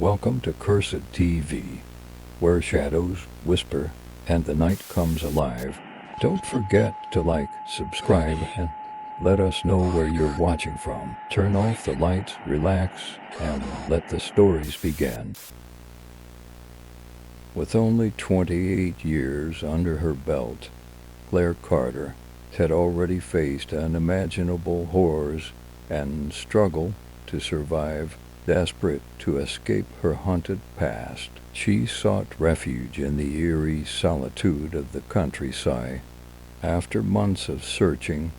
Welcome to Cursed TV, where shadows whisper and the night comes alive. Don't forget to like, subscribe, and let us know where you're watching from. Turn off the lights, relax, and let the stories begin. With only 28 years under her belt, Claire Carter had already faced unimaginable horrors and struggle to survive. Desperate to escape her haunted past, she sought refuge in the eerie solitude of the countryside. After months of searching,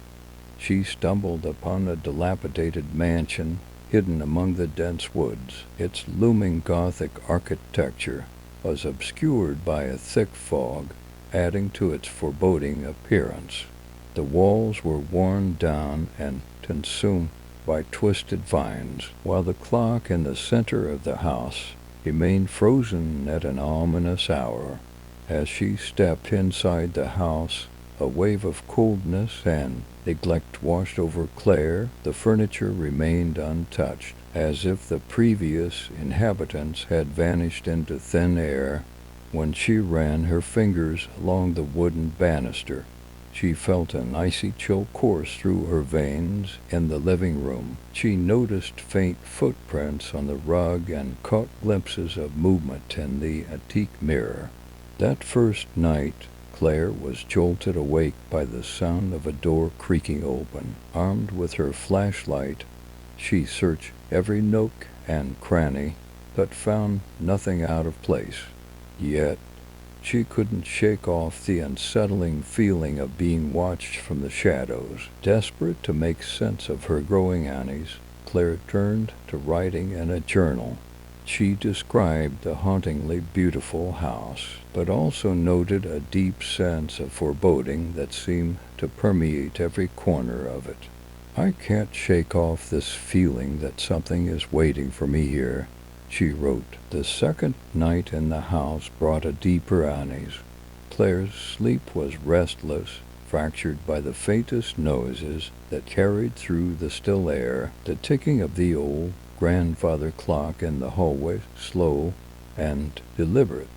she stumbled upon a dilapidated mansion hidden among the dense woods. Its looming Gothic architecture was obscured by a thick fog, adding to its foreboding appearance. The walls were worn down and consumed by twisted vines, while the clock in the center of the house remained frozen at an ominous hour. As she stepped inside the house, a wave of coldness and neglect washed over Claire. The furniture remained untouched, as if the previous inhabitants had vanished into thin air. When she ran her fingers along the wooden banister, she felt an icy chill course through her veins. In the living room, she noticed faint footprints on the rug and caught glimpses of movement in the antique mirror. That first night, Claire was jolted awake by the sound of a door creaking open. Armed with her flashlight, she searched every nook and cranny, but found nothing out of place. Yet, she couldn't shake off the unsettling feeling of being watched from the shadows. Desperate to make sense of her growing unease, Claire turned to writing in a journal. She described the hauntingly beautiful house, but also noted a deep sense of foreboding that seemed to permeate every corner of it. "I can't shake off this feeling that something is waiting for me here," she wrote. The second night in the house brought a deeper unease. Claire's sleep was restless, fractured by the faintest noises that carried through the still air. The ticking of the old grandfather clock in the hallway, slow and deliberate,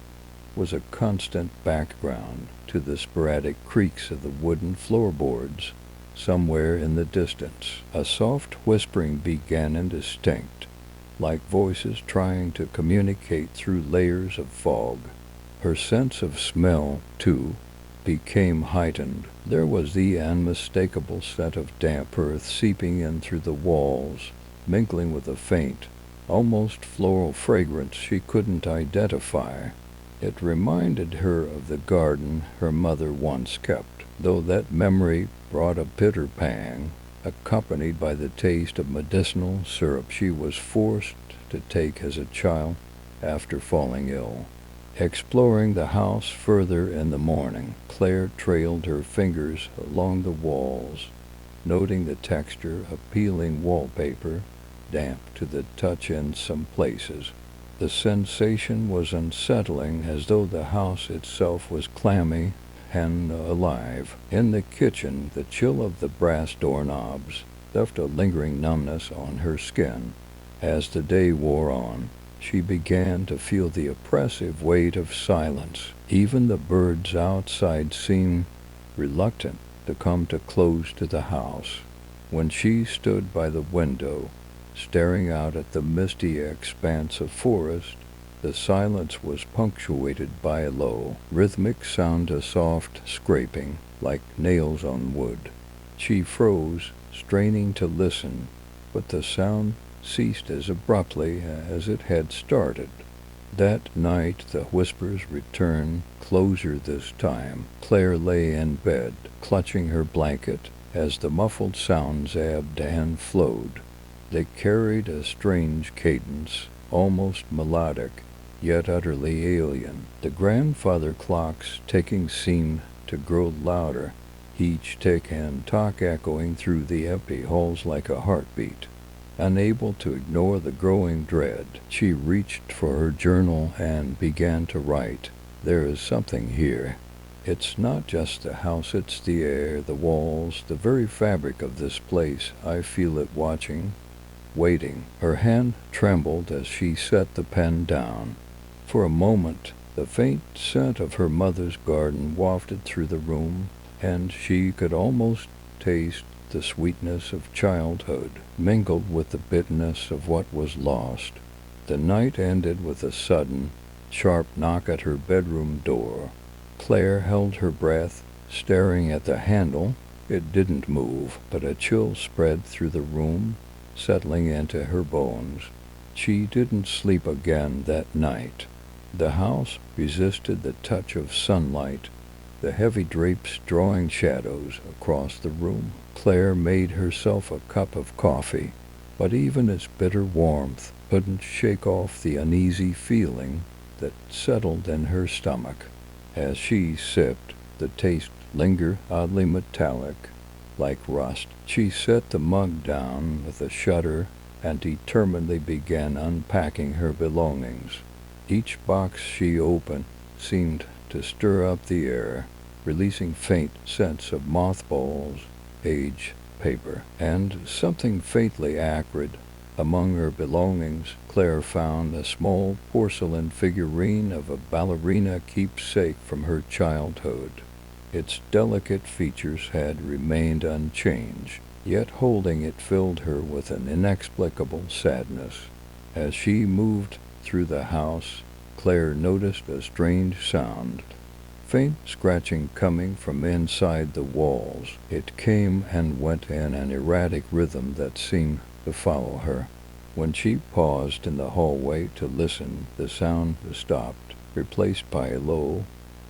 was a constant background to the sporadic creaks of the wooden floorboards. Somewhere in the distance, a soft whispering began indistinct, like voices trying to communicate through layers of fog. Her sense of smell, too, became heightened. There was the unmistakable scent of damp earth seeping in through the walls, mingling with a faint, almost floral fragrance she couldn't identify. It reminded her of the garden her mother once kept, though that memory brought a bitter pang, accompanied by the taste of medicinal syrup she was forced to take as a child after falling ill. Exploring the house further in the morning, Claire trailed her fingers along the walls, noting the texture of peeling wallpaper, damp to the touch in some places. The sensation was unsettling, as though the house itself was clammy and alive. In the kitchen, the chill of the brass doorknobs left a lingering numbness on her skin. As the day wore on, she began to feel the oppressive weight of silence. Even the birds outside seemed reluctant to come too close to the house. When she stood by the window, staring out at the misty expanse of forest, the silence was punctuated by a low, rhythmic sound, a soft scraping, like nails on wood. She froze, straining to listen, but the sound ceased as abruptly as it had started. That night the whispers returned, closer this time. Claire lay in bed, clutching her blanket, as the muffled sounds ebbed and flowed. They carried a strange cadence, almost melodic, yet utterly alien. The grandfather clock's ticking seemed to grow louder, each tick and tock echoing through the empty halls like a heartbeat. Unable to ignore the growing dread, she reached for her journal and began to write. There is something here. It's not just the house, it's the air, the walls, the very fabric of this place. I feel it watching. waiting. Her hand trembled as she set the pen down. For a moment, the faint scent of her mother's garden wafted through the room, and she could almost taste the sweetness of childhood, mingled with the bitterness of what was lost. The night ended with a sudden, sharp knock at her bedroom door. Claire held her breath, staring at the handle. It didn't move, but a chill spread through the room, settling into her bones. She didn't sleep again that night. The house resisted the touch of sunlight, the heavy drapes drawing shadows across the room. Claire made herself a cup of coffee, but even its bitter warmth couldn't shake off the uneasy feeling that settled in her stomach. As she sipped, the taste lingered oddly metallic, like rust. She set the mug down with a shudder and determinedly began unpacking her belongings. Each box she opened seemed to stir up the air, releasing faint scents of mothballs, aged paper, and something faintly acrid. Among her belongings, Claire found a small porcelain figurine of a ballerina keepsake from her childhood. Its delicate features had remained unchanged, yet holding it filled her with an inexplicable sadness. As she moved through the house, Claire noticed a strange sound, faint scratching coming from inside the walls. It came and went in an erratic rhythm that seemed to follow her. When she paused in the hallway to listen, the sound stopped, replaced by a low,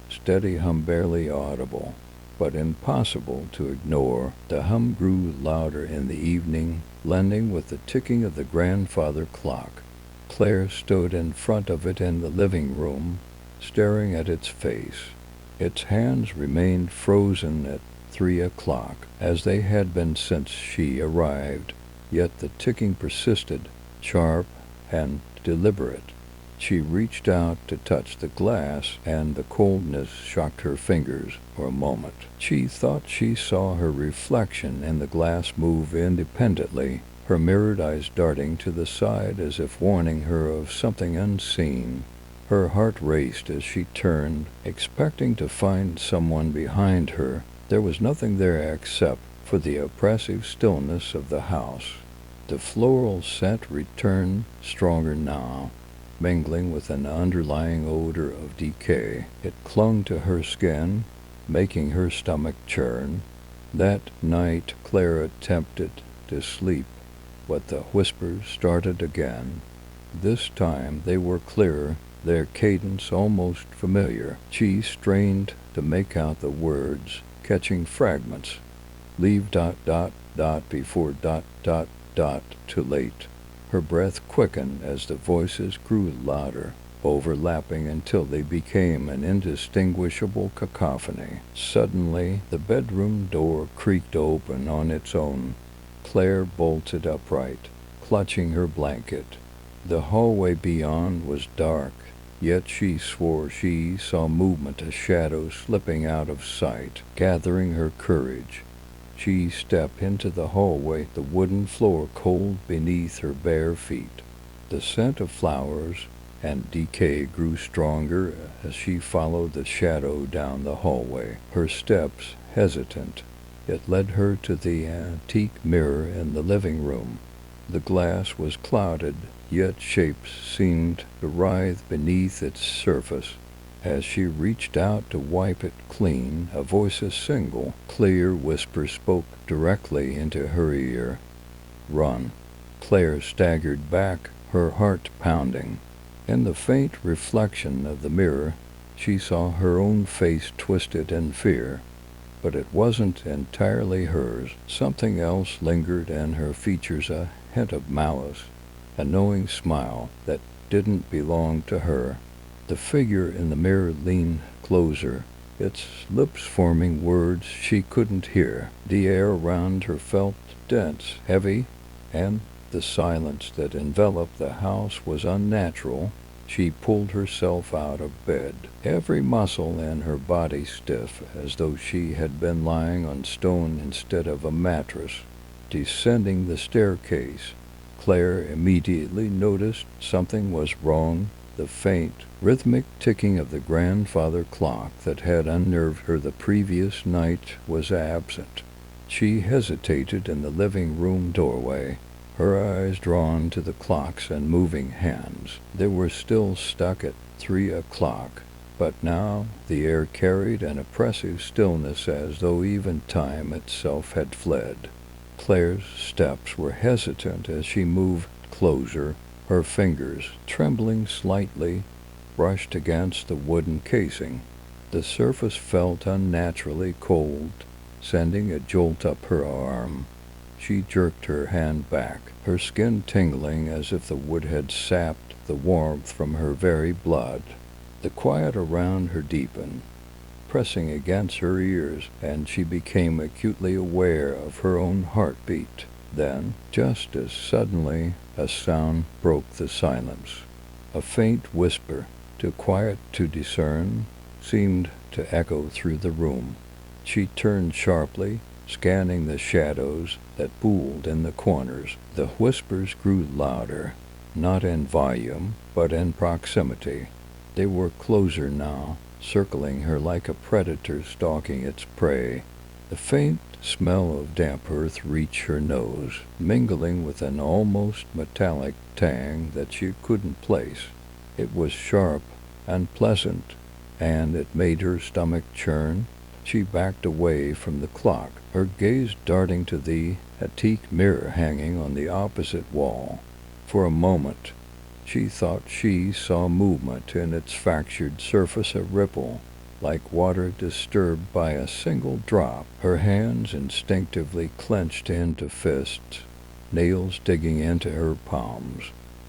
steady hum barely audible, but impossible to ignore. The hum grew louder in the evening, blending with the ticking of the grandfather clock. Claire stood in front of it in the living room, staring at its face. Its hands remained frozen at 3 o'clock, as they had been since she arrived, yet the ticking persisted, sharp and deliberate. She reached out to touch the glass, and the coldness shocked her fingers for a moment. She thought she saw her reflection in the glass move independently, her mirrored eyes darting to the side as if warning her of something unseen. Her heart raced as she turned, expecting to find someone behind her. There was nothing there except for the oppressive stillness of the house. The floral scent returned stronger now, mingling with an underlying odor of decay. It clung to her skin, making her stomach churn. That night Claire attempted to sleep, but the whispers started again. This time they were clearer, their cadence almost familiar. She strained to make out the words, catching fragments. Leave ... before ... too late. Her breath quickened as the voices grew louder, overlapping until they became an indistinguishable cacophony. Suddenly, the bedroom door creaked open on its own. Claire bolted upright, clutching her blanket. The hallway beyond was dark, yet she swore she saw movement, a shadow slipping out of sight. Gathering her courage, she stepped into the hallway, the wooden floor cold beneath her bare feet. The scent of flowers and decay grew stronger as she followed the shadow down the hallway. Her steps hesitant, it led her to the antique mirror in the living room. The glass was clouded, yet shapes seemed to writhe beneath its surface. As she reached out to wipe it clean, a voice's single, clear whisper spoke directly into her ear. "Run." Claire staggered back, her heart pounding. In the faint reflection of the mirror, she saw her own face twisted in fear. But it wasn't entirely hers. Something else lingered in her features, a hint of malice, a knowing smile that didn't belong to her. The figure in the mirror leaned closer, its lips forming words she couldn't hear. The air around her felt dense, heavy, and the silence that enveloped the house was unnatural. She pulled herself out of bed, every muscle in her body stiff, as though she had been lying on stone instead of a mattress. Descending the staircase, Claire immediately noticed something was wrong. The faint, rhythmic ticking of the grandfather clock that had unnerved her the previous night was absent. She hesitated in the living room doorway, her eyes drawn to the clocks and moving hands. They were still stuck at 3 o'clock, but now the air carried an oppressive stillness as though even time itself had fled. Claire's steps were hesitant as she moved closer. Her fingers, trembling slightly, brushed against the wooden casing. The surface felt unnaturally cold, sending a jolt up her arm. She jerked her hand back, her skin tingling as if the wood had sapped the warmth from her very blood. The quiet around her deepened, pressing against her ears, and she became acutely aware of her own heartbeat. Then, just as suddenly, a sound broke the silence. A faint whisper, too quiet to discern, seemed to echo through the room. She turned sharply, scanning the shadows that pooled in the corners. The whispers grew louder, not in volume, but in proximity. They were closer now, circling her like a predator stalking its prey. The faint smell of damp earth reached her nose, mingling with an almost metallic tang that she couldn't place. It was sharp and pleasant, and it made her stomach churn. She backed away from the clock, her gaze darting to the antique mirror hanging on the opposite wall. For a moment, she thought she saw movement in its fractured surface, a ripple, like water disturbed by a single drop. Her hands instinctively clenched into fists, nails digging into her palms.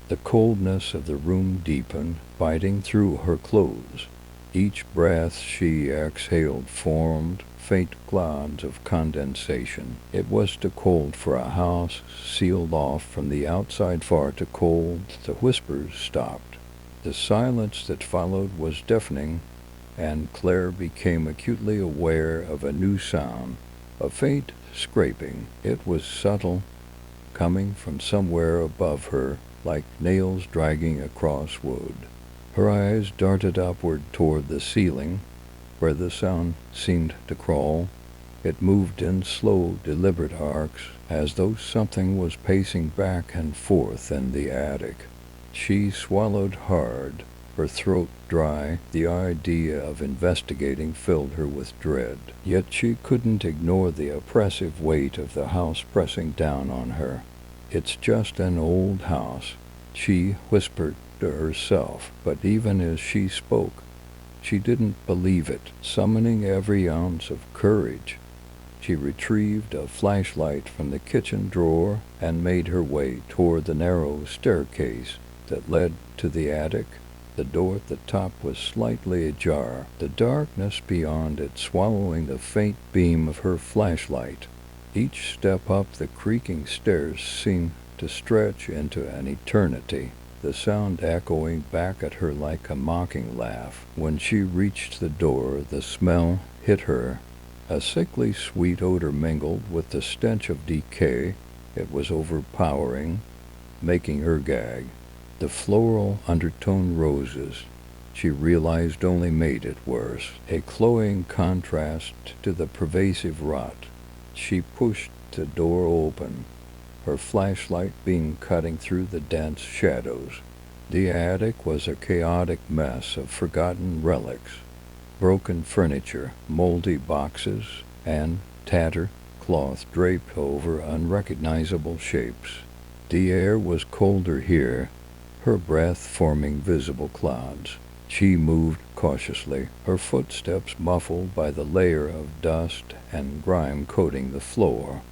The coldness of the room deepened, biting through her clothes. Each breath she exhaled formed faint clouds of condensation. It was too cold for a house sealed off from the outside, far too cold. The whispers stopped. The silence that followed was deafening, and Claire became acutely aware of a new sound, a faint scraping. It was subtle, coming from somewhere above her, like nails dragging across wood. Her eyes darted upward toward the ceiling, where the sound seemed to crawl. It moved in slow, deliberate arcs, as though something was pacing back and forth in the attic. She swallowed hard, her throat dry. The idea of investigating filled her with dread, yet she couldn't ignore the oppressive weight of the house pressing down on her. "It's just an old house," she whispered to herself, but even as she spoke, she didn't believe it. Summoning every ounce of courage, she retrieved a flashlight from the kitchen drawer and made her way toward the narrow staircase that led to the attic. The door at the top was slightly ajar, the darkness beyond it swallowing the faint beam of her flashlight. Each step up the creaking stairs seemed to stretch into an eternity, the sound echoing back at her like a mocking laugh. When she reached the door, the smell hit her. A sickly sweet odor mingled with the stench of decay. It was overpowering, making her gag. The floral undertone roses, she realized, only made it worse, a cloying contrast to the pervasive rot. She pushed the door open, her flashlight beam cutting through the dense shadows. The attic was a chaotic mess of forgotten relics, broken furniture, moldy boxes, and tattered cloth draped over unrecognizable shapes. The air was colder here, her breath forming visible clouds. She moved cautiously, her footsteps muffled by the layer of dust and grime coating the floor.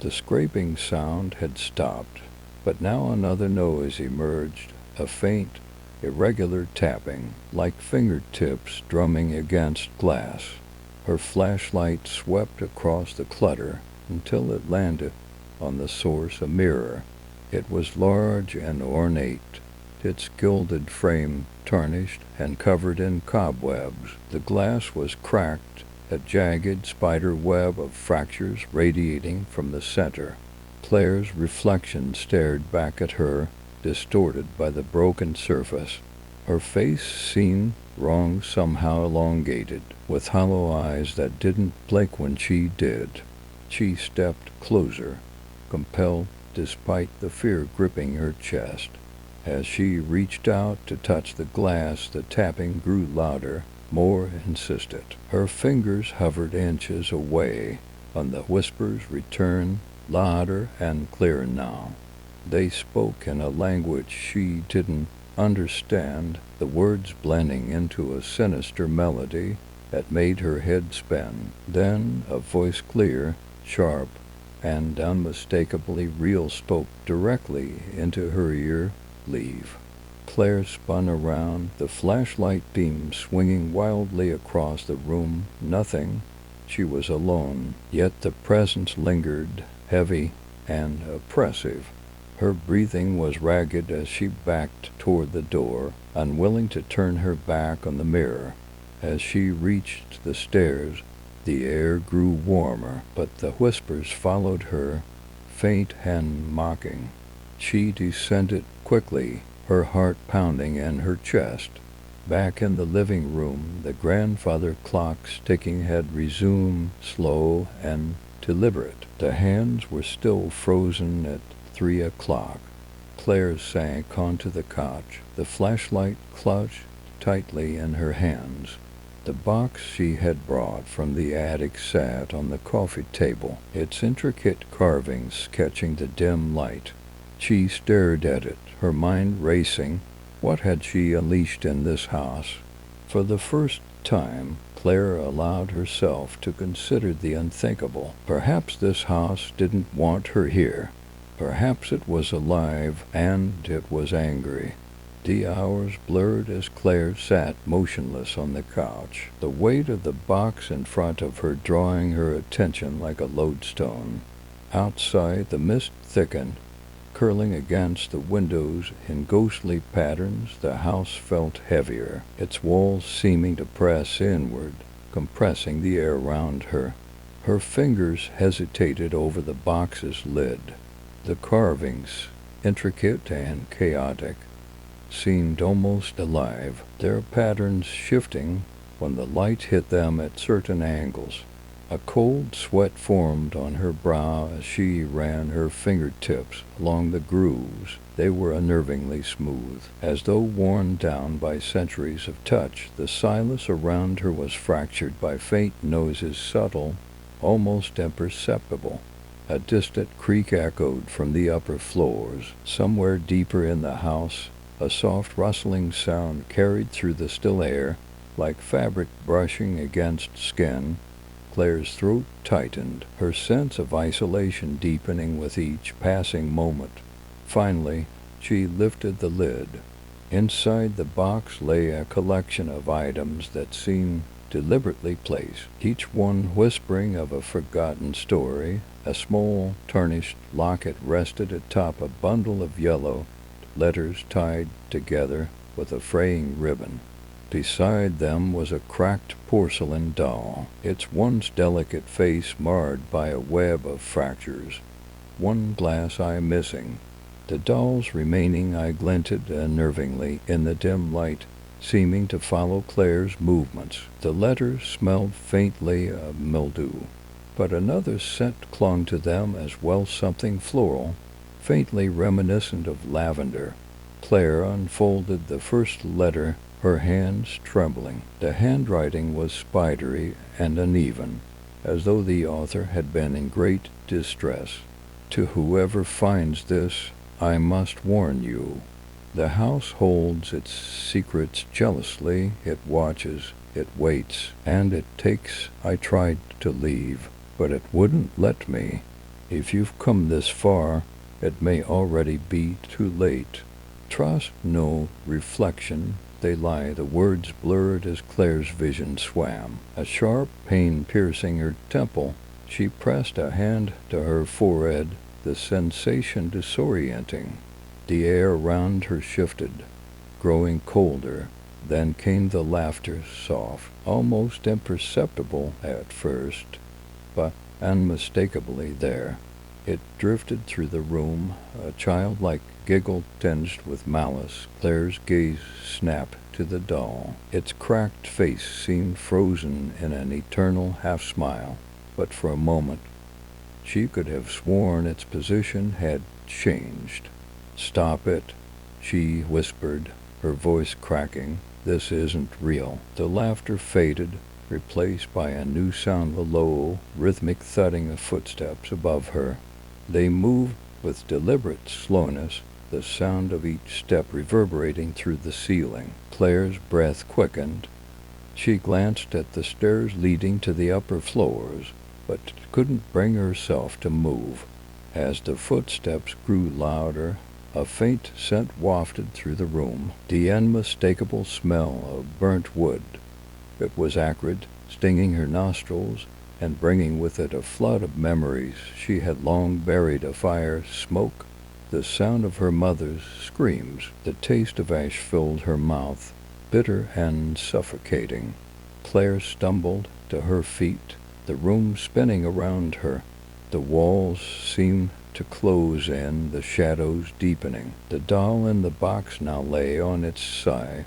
The scraping sound had stopped, but now another noise emerged, a faint, irregular tapping, like fingertips drumming against glass. Her flashlight swept across the clutter until it landed on the source, a mirror. It was large and ornate, its gilded frame tarnished and covered in cobwebs. The glass was cracked, a jagged spider web of fractures radiating from the center. Claire's reflection stared back at her, distorted by the broken surface. Her face seemed wrong, somehow elongated, with hollow eyes that didn't blink when she did. She stepped closer, compelled despite the fear gripping her chest. As she reached out to touch the glass, the tapping grew louder, more insistent. Her fingers hovered inches away, and the whispers returned, louder and clearer now. They spoke in a language she didn't understand, the words blending into a sinister melody that made her head spin. Then a voice, clear, sharp, and unmistakably real, spoke directly into her ear. "Leave." Claire spun around, the flashlight beam swinging wildly across the room. Nothing. She was alone, yet the presence lingered, heavy and oppressive. Her breathing was ragged as she backed toward the door, unwilling to turn her back on the mirror. As she reached the stairs, the air grew warmer, but the whispers followed her, faint and mocking. She descended quickly, her heart pounding in her chest. Back in the living room, the grandfather clock's ticking had resumed, slow and deliberate. The hands were still frozen at 3 o'clock. Claire sank onto the couch, the flashlight clutched tightly in her hands. The box she had brought from the attic sat on the coffee table, its intricate carvings catching the dim light. She stared at it, her mind racing. What had she unleashed in this house? For the first time, Claire allowed herself to consider the unthinkable. Perhaps this house didn't want her here. Perhaps it was alive, and it was angry. The hours blurred as Claire sat motionless on the couch, the weight of the box in front of her drawing her attention like a lodestone. Outside, the mist thickened, curling against the windows in ghostly patterns. The house felt heavier, its walls seeming to press inward, compressing the air around her. Her fingers hesitated over the box's lid. The carvings, intricate and chaotic, seemed almost alive, their patterns shifting when the light hit them at certain angles. A cold sweat formed on her brow as she ran her fingertips along the grooves. They were unnervingly smooth, as though worn down by centuries of touch. The silence around her was fractured by faint noises, subtle, almost imperceptible. A distant creak echoed from the upper floors. Somewhere deeper in the house, a soft rustling sound carried through the still air, like fabric brushing against skin. Claire's throat tightened, her sense of isolation deepening with each passing moment. Finally, she lifted the lid. Inside the box lay a collection of items that seemed deliberately placed, each one whispering of a forgotten story. A small, tarnished locket rested atop a bundle of yellow letters tied together with a fraying ribbon. Beside them was a cracked porcelain doll, its once delicate face marred by a web of fractures, one glass eye missing. The doll's remaining eye glinted unnervingly in the dim light, seeming to follow Claire's movements. The letters smelled faintly of mildew, but another scent clung to them as well, something floral, faintly reminiscent of lavender. Claire unfolded the first letter, her hands trembling. The handwriting was spidery and uneven, as though the author had been in great distress. "To whoever finds this, I must warn you. The house holds its secrets jealously. It watches, it waits, and it takes. I tried to leave, but it wouldn't let me. If you've come this far, it may already be too late. Trust no reflection. They lie." The words blurred as Claire's vision swam, a sharp pain piercing her temple. She pressed a hand to her forehead, the sensation disorienting. The air around her shifted, growing colder. Then came the laughter, soft, almost imperceptible at first, but unmistakably there. It drifted through the room, a childlike giggle tinged with malice. Claire's gaze snapped to the doll. Its cracked face seemed frozen in an eternal half-smile, but for a moment she could have sworn its position had changed. "Stop it," she whispered, her voice cracking. "This isn't real." The laughter faded, replaced by a new sound, the low, rhythmic thudding of footsteps above her. They moved with deliberate slowness, the sound of each step reverberating through the ceiling. Claire's breath quickened. She glanced at the stairs leading to the upper floors, but couldn't bring herself to move. As the footsteps grew louder, a faint scent wafted through the room, the unmistakable smell of burnt wood. It was acrid, stinging her nostrils, and bringing with it a flood of memories she had long buried. A fire, smoke, the sound of her mother's screams. The taste of ash filled her mouth, bitter and suffocating. Claire stumbled to her feet, the room spinning around her. The walls seemed to close in, the shadows deepening. The doll in the box now lay on its side,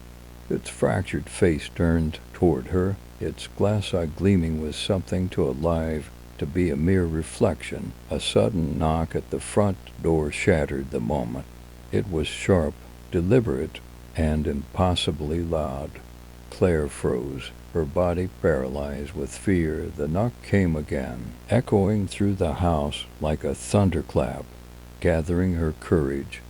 its fractured face turned toward her, its glass eye gleaming with something too alive to be a mere reflection. A sudden knock at the front door shattered the moment. It was sharp, deliberate, and impossibly loud. Claire froze, her body paralyzed with fear. The knock came again, echoing through the house like a thunderclap. Gathering her courage,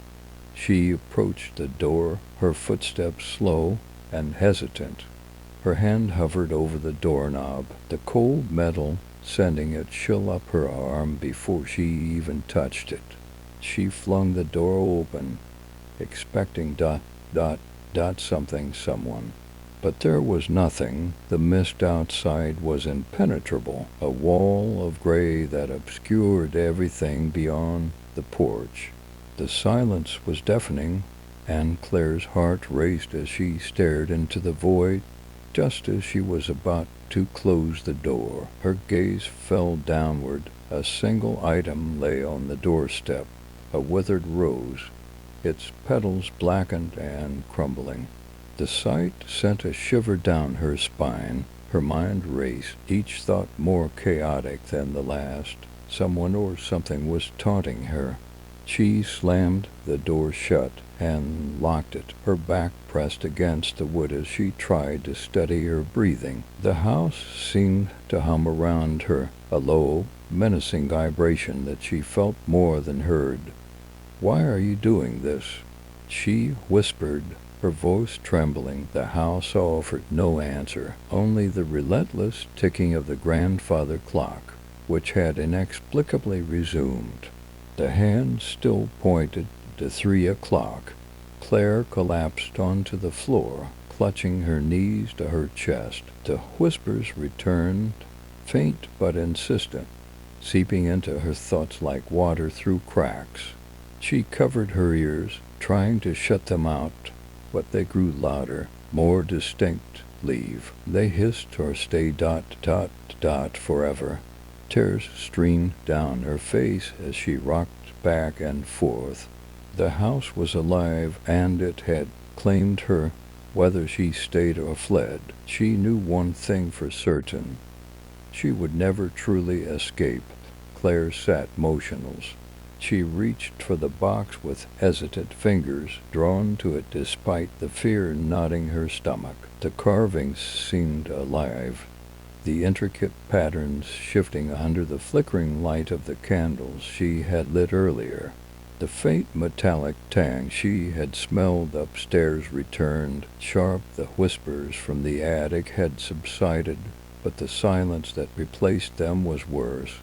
she approached the door, her footsteps slow and hesitant. Her hand hovered over the doorknob, the cold metal sending a chill up her arm before she even touched it. She flung the door open, expecting someone. But there was nothing. The mist outside was impenetrable, a wall of gray that obscured everything beyond the porch. The silence was deafening, and Claire's heart raced as she stared into the void. Just as she was about to close the door, her gaze fell downward. A single item lay on the doorstep, a withered rose, its petals blackened and crumbling. The sight sent a shiver down her spine. Her mind raced, each thought more chaotic than the last. Someone or something was taunting her. She slammed the door shut and locked it, her back pressed against the wood as she tried to steady her breathing. The house seemed to hum around her, a low, menacing vibration that she felt more than heard. "Why are you doing this?" she whispered, her voice trembling. The house offered no answer, only the relentless ticking of the grandfather clock, which had inexplicably resumed. The hand still pointed to 3 o'clock. Claire collapsed onto the floor, clutching her knees to her chest. The whispers returned, faint but insistent, seeping into her thoughts like water through cracks. She covered her ears, trying to shut them out, but they grew louder, more distinct. "Leave." They hissed, or stay ... forever. Tears streamed down her face as she rocked back and forth. The house was alive, and it had claimed her, whether she stayed or fled. She knew one thing for certain: she would never truly escape. Claire sat motionless. She reached for the box with hesitant fingers, drawn to it despite the fear knotting her stomach. The carvings seemed alive, the intricate patterns shifting under the flickering light of the candles she had lit earlier. The faint metallic tang she had smelled upstairs returned. Sharp, the whispers from the attic had subsided, but the silence that replaced them was worse.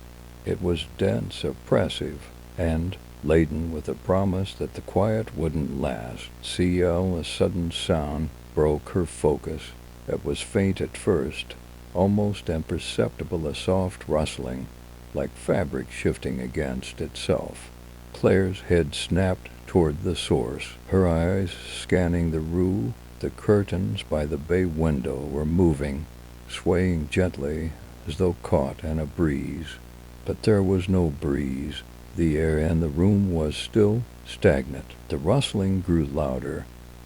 It was dense, oppressive, and laden with a promise that the quiet wouldn't last. A sudden sound broke her focus. It was faint at first, almost imperceptible, a soft rustling, like fabric shifting against itself. Claire's head snapped toward the source, her eyes scanning the room. The curtains by the bay window were moving, swaying gently as though caught in a breeze. But there was no breeze. The air in the room was still, stagnant. The rustling grew louder,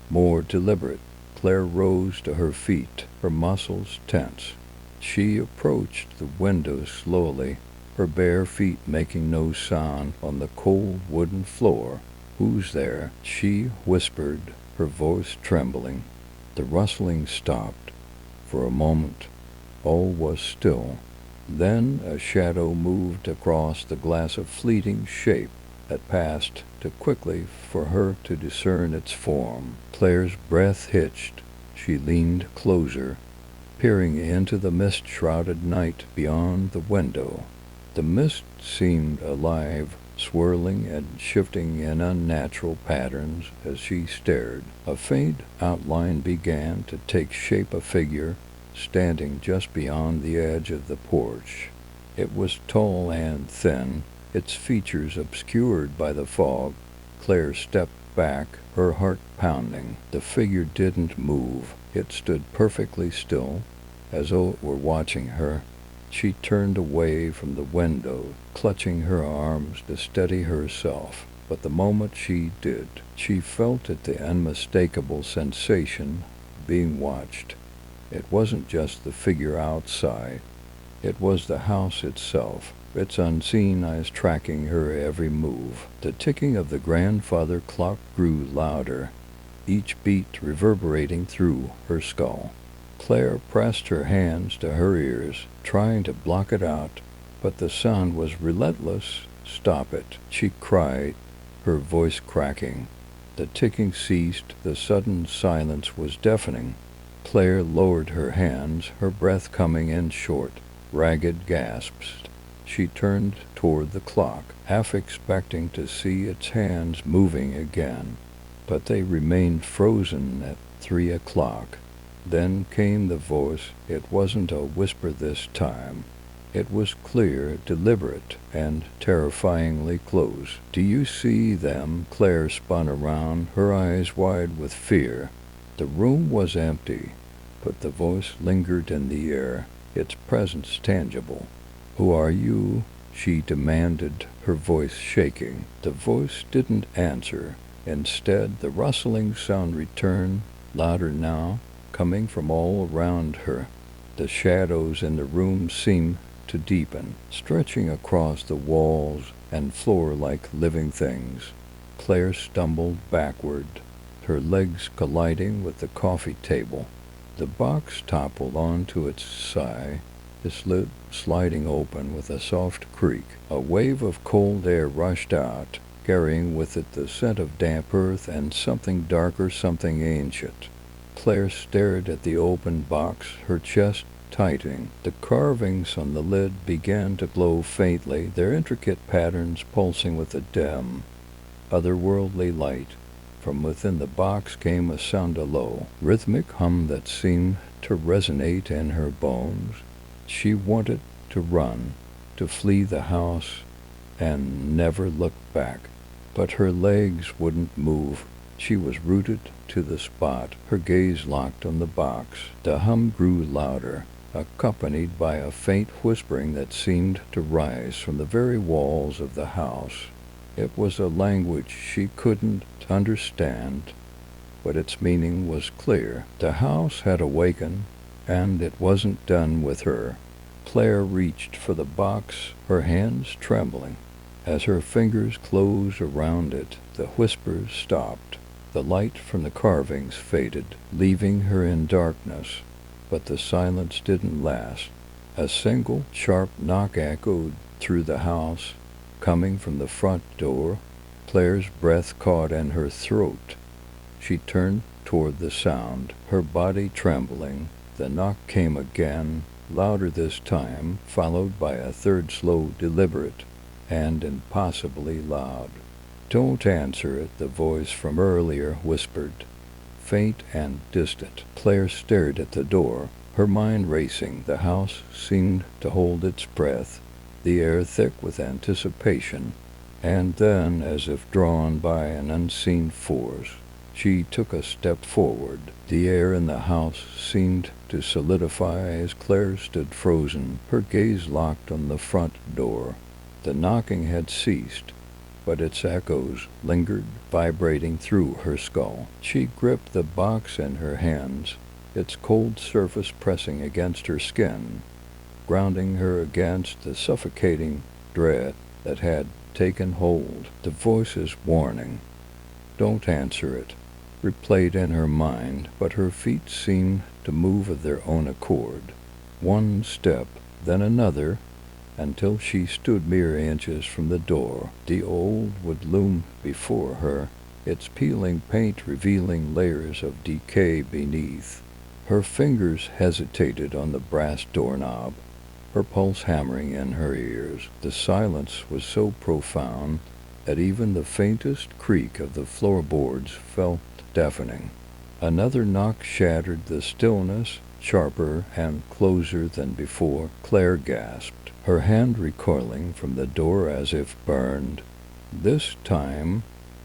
more deliberate. Claire rose to her feet, her muscles tense. She approached the window slowly, her bare feet making no sound on the cold wooden floor. "Who's there?" she whispered, her voice trembling. The rustling stopped. For a moment, all was still. Then a shadow moved across the glass, a fleeting shape that passed too quickly for her to discern its form. Claire's breath hitched. She leaned closer, peering into the mist-shrouded night beyond the window. The mist seemed alive, swirling and shifting in unnatural patterns as she stared. A faint outline began to take shape, a figure standing just beyond the edge of the porch. It was tall and thin, its features obscured by the fog. Claire stepped back, her heart pounding. The figure didn't move. It stood perfectly still, as though it were watching her. She turned away from the window, clutching her arms to steady herself. But the moment she did, she felt it, the unmistakable sensation of being watched. It wasn't just the figure outside. It was the house itself, its unseen eyes tracking her every move. The ticking of the grandfather clock grew louder, each beat reverberating through her skull. Claire pressed her hands to her ears, trying to block it out, but the sound was relentless. "Stop it," she cried, her voice cracking. The ticking ceased. The sudden silence was deafening. Claire lowered her hands, her breath coming in short, ragged gasps. She turned toward the clock, half expecting to see its hands moving again, but they remained frozen at 3 o'clock. Then came the voice. It wasn't a whisper this time. It was clear, deliberate, and terrifyingly close. "Do you see them?" Claire spun around, her eyes wide with fear. The room was empty, but the voice lingered in the air, its presence tangible. "Who are you?" she demanded, her voice shaking. The voice didn't answer. Instead, the rustling sound returned, louder now, coming from all around her. The shadows in the room seemed to deepen, stretching across the walls and floor like living things. Claire stumbled backward, her legs colliding with the coffee table. The box toppled onto its side, its lid sliding open with a soft creak. A wave of cold air rushed out, carrying with it the scent of damp earth and something darker, something ancient. Claire stared at the open box, her chest tightening. The carvings on the lid began to glow faintly, their intricate patterns pulsing with a dim, otherworldly light. From within the box came a sound, a low, rhythmic hum that seemed to resonate in her bones. She wanted to run, to flee the house, and never look back. But her legs wouldn't move. She was rooted to the spot, her gaze locked on the box. The hum grew louder, accompanied by a faint whispering that seemed to rise from the very walls of the house. It was a language she couldn't understand, but its meaning was clear. The house had awakened, and it wasn't done with her. Claire reached for the box, her hands trembling. As her fingers closed around it, the whispers stopped. The light from the carvings faded, leaving her in darkness. But the silence didn't last. A single sharp knock echoed through the house, coming from the front door. Claire's breath caught in her throat. She turned toward the sound, her body trembling. The knock came again, louder this time, followed by a third, slow, deliberate, and impossibly loud. "Don't answer it," the voice from earlier whispered, faint and distant. Claire stared at the door, her mind racing. The house seemed to hold its breath, the air thick with anticipation. And then, as if drawn by an unseen force, she took a step forward. The air in the house seemed to solidify as Claire stood frozen, her gaze locked on the front door. The knocking had ceased. but its echoes lingered, vibrating through her skull. She gripped the box in her hands, its cold surface pressing against her skin, grounding her against the suffocating dread that had taken hold. The voice's warning, "Don't answer it," replayed in her mind, but her feet seemed to move of their own accord. One step, then another, until she stood mere inches from the door. The old would loom before her, its peeling paint revealing layers of decay beneath. Her fingers hesitated on the brass doorknob, her pulse hammering in her ears. The silence was so profound that even the faintest creak of the floorboards felt deafening. Another knock shattered the stillness, sharper and closer than before. Claire gasped, her hand recoiling from the door as if burned. This time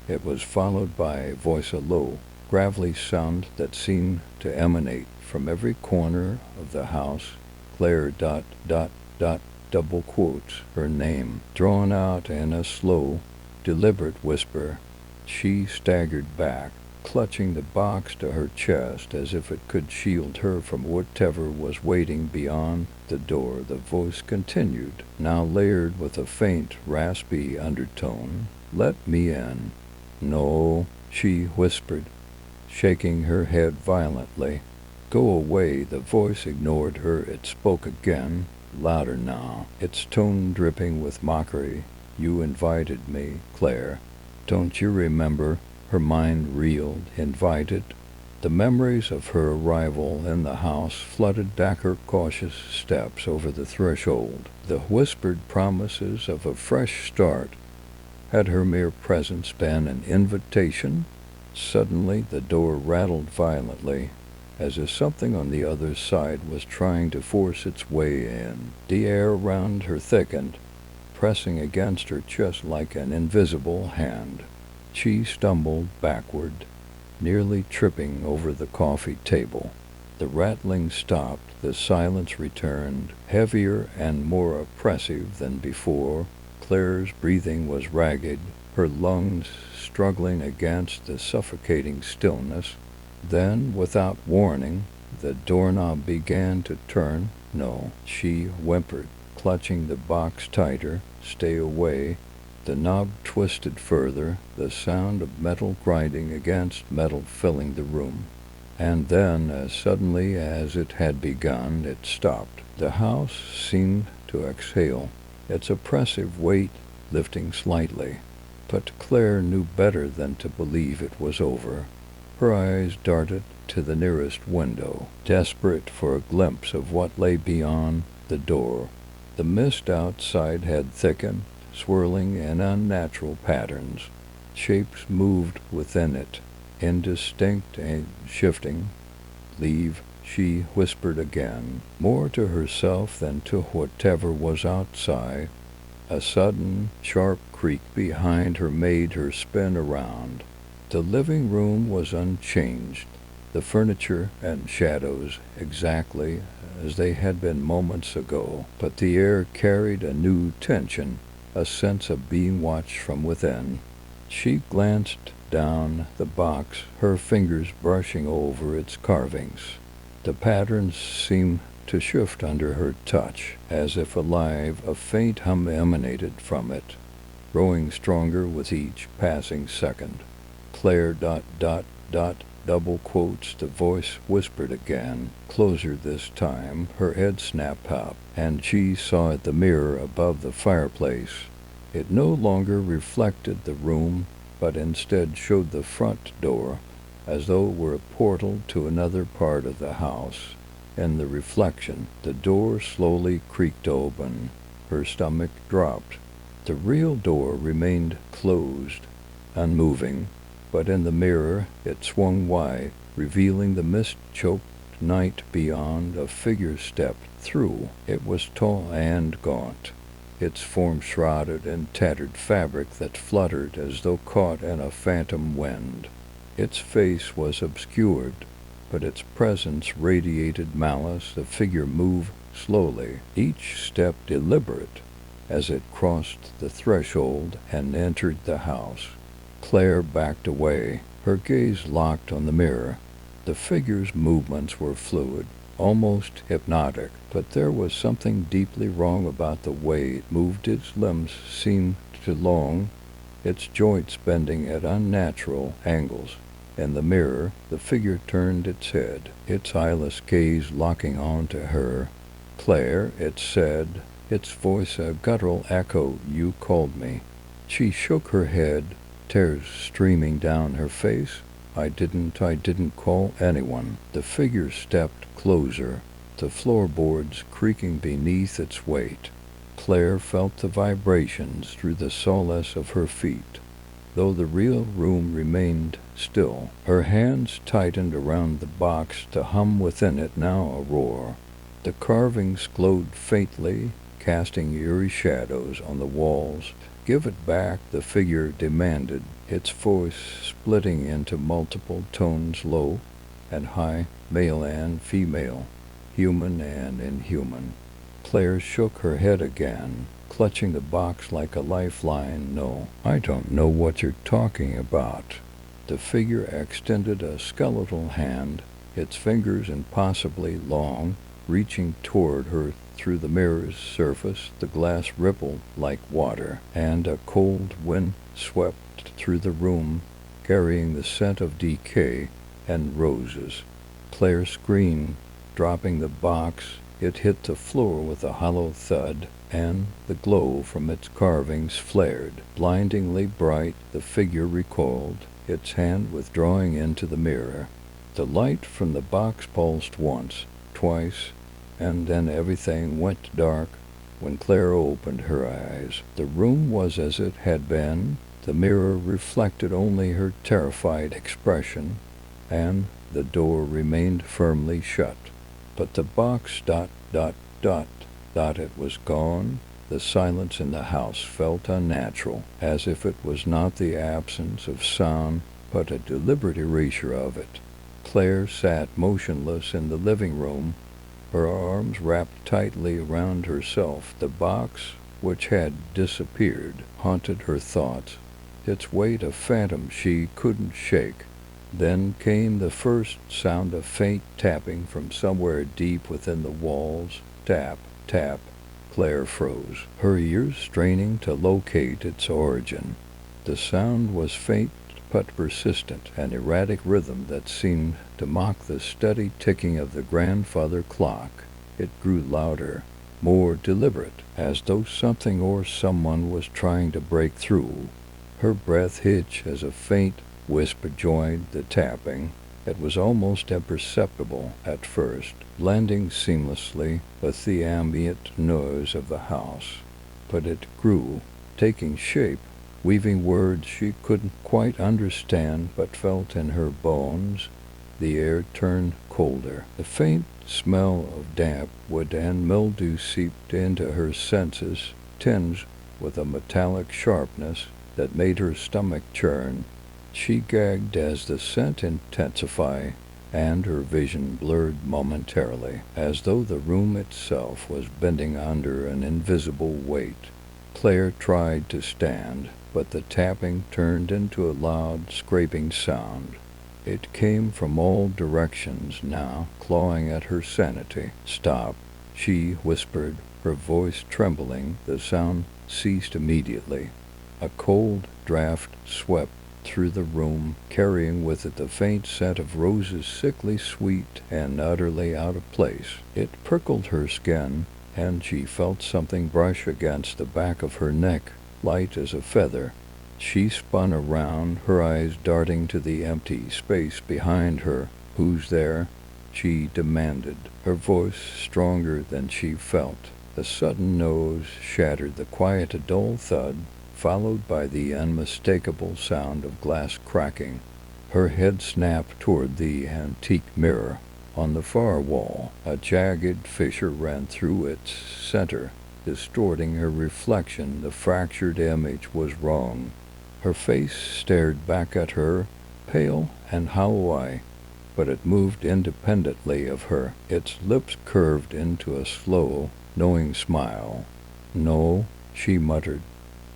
it was followed by a voice, a low, gravelly sound that seemed to emanate from every corner of the house. Claire ... double quotes her name, drawn out in a slow, deliberate whisper. She staggered back, clutching the box to her chest as if it could shield her from whatever was waiting beyond the door. The voice continued, now layered with a faint, raspy undertone. "Let me in." "No," she whispered, shaking her head violently. "Go away." The voice ignored her. It spoke again, louder now, its tone dripping with mockery. "You invited me, Claire. Don't you remember?" Her mind reeled. Invited? The memories of her arrival in the house flooded back her cautious steps over the threshold. The whispered promises of a fresh start. Had her mere presence been an invitation? Suddenly the door rattled violently, as if something on the other side was trying to force its way in. The air around her thickened, pressing against her chest like an invisible hand. She stumbled backward, nearly tripping over the coffee table. The rattling stopped, the silence returned, heavier and more oppressive than before. Claire's breathing was ragged, her lungs struggling against the suffocating stillness. Then, without warning, the doorknob began to turn. "No," she whimpered, clutching the box tighter. "Stay away." The knob twisted further, the sound of metal grinding against metal filling the room. And then, as suddenly as it had begun, it stopped. The house seemed to exhale, its oppressive weight lifting slightly. But Claire knew better than to believe it was over. Her eyes darted to the nearest window, desperate for a glimpse of what lay beyond the door. The mist outside had thickened, swirling in unnatural patterns. Shapes moved within it, indistinct and shifting. "Leave," she whispered again, more to herself than to whatever was outside. A sudden, sharp creak behind her made her spin around. The living room was unchanged, the furniture and shadows exactly as they had been moments ago, but the air carried a new tension, a sense of being watched from within. She glanced down the box, her fingers brushing over its carvings. The patterns seemed to shift under her touch, as if alive. A faint hum emanated from it, growing stronger with each passing second. Claire ... double quotes, the voice whispered again, closer this time. Her head snapped up, and she saw at the mirror above the fireplace. It no longer reflected the room, but instead showed the front door, as though it were a portal to another part of the house. In the reflection, the door slowly creaked open. Her stomach dropped. The real door remained closed, unmoving, but in the mirror it swung wide, revealing the mist-choked night beyond. A figure stepped through. It was tall and gaunt, its form shrouded in tattered fabric that fluttered as though caught in a phantom wind. Its face was obscured, but its presence radiated malice. The figure moved slowly, each step deliberate, as it crossed the threshold and entered the house. Claire backed away, her gaze locked on the mirror. The figure's movements were fluid, almost hypnotic, but there was something deeply wrong about the way it moved. Its limbs seemed too long, its joints bending at unnatural angles. In the mirror, the figure turned its head, its eyeless gaze locking onto her. "Claire," it said, its voice a guttural echo, "you called me." She shook her head, tears streaming down her face. I didn't call anyone." The figure stepped closer, the floorboards creaking beneath its weight. Claire felt the vibrations through the solace of her feet, though the real room remained still. Her hands tightened around the box to hum within it, now a roar. The carvings glowed faintly, casting eerie shadows on the walls. "Give it back," the figure demanded, its voice splitting into multiple tones, low and high, male and female, human and inhuman. Claire shook her head again, clutching the box like a lifeline. "No, I don't know what you're talking about." The figure extended a skeletal hand, its fingers impossibly long, reaching toward her through the mirror's surface. The glass rippled like water, and a cold wind swept through the room, carrying the scent of decay and roses. Claire screamed, dropping the box. It hit the floor with a hollow thud, and the glow from its carvings flared. Blindingly bright, the figure recoiled, its hand withdrawing into the mirror. The light from the box pulsed once, twice, and then everything went dark. When Claire opened her eyes, the room was as it had been. The mirror reflected only her terrified expression, and the door remained firmly shut. But the box ... It was gone. The silence in the house felt unnatural, as if it was not the absence of sound, but a deliberate erasure of it. Claire sat motionless in the living room, her arms wrapped tightly around herself. The box, which had disappeared, haunted her thoughts, its weight a phantom she couldn't shake. Then came the first sound of faint tapping from somewhere deep within the walls. Tap, tap. Claire froze, her ears straining to locate its origin. The sound was faint but persistent, an erratic rhythm that seemed to mock the steady ticking of the grandfather clock. It grew louder, more deliberate, as though something or someone was trying to break through. Her breath hitched as a faint whisper joined the tapping. It was almost imperceptible at first, blending seamlessly with the ambient noise of the house. But it grew, taking shape, weaving words she couldn't quite understand but felt in her bones. The air turned colder. The faint smell of damp wood and mildew seeped into her senses, tinged with a metallic sharpness that made her stomach churn. She gagged as the scent intensified, and her vision blurred momentarily, as though the room itself was bending under an invisible weight. Claire tried to stand, but the tapping turned into a loud, scraping sound. It came from all directions now, clawing at her sanity. "Stop," she whispered, her voice trembling. The sound ceased immediately. A cold draft swept through the room, carrying with it the faint scent of roses, sickly sweet and utterly out of place. It prickled her skin, and she felt something brush against the back of her neck, light as a feather. She spun around, her eyes darting to the empty space behind her. "Who's there?" she demanded, her voice stronger than she felt. The sudden noise shattered the quiet, a dull thud, followed by the unmistakable sound of glass cracking. Her head snapped toward the antique mirror. On the far wall, a jagged fissure ran through its center, distorting her reflection. The fractured image was wrong. Her face stared back at her, pale and hollow-eyed, but it moved independently of her. Its lips curved into a slow, knowing smile. "No," she muttered,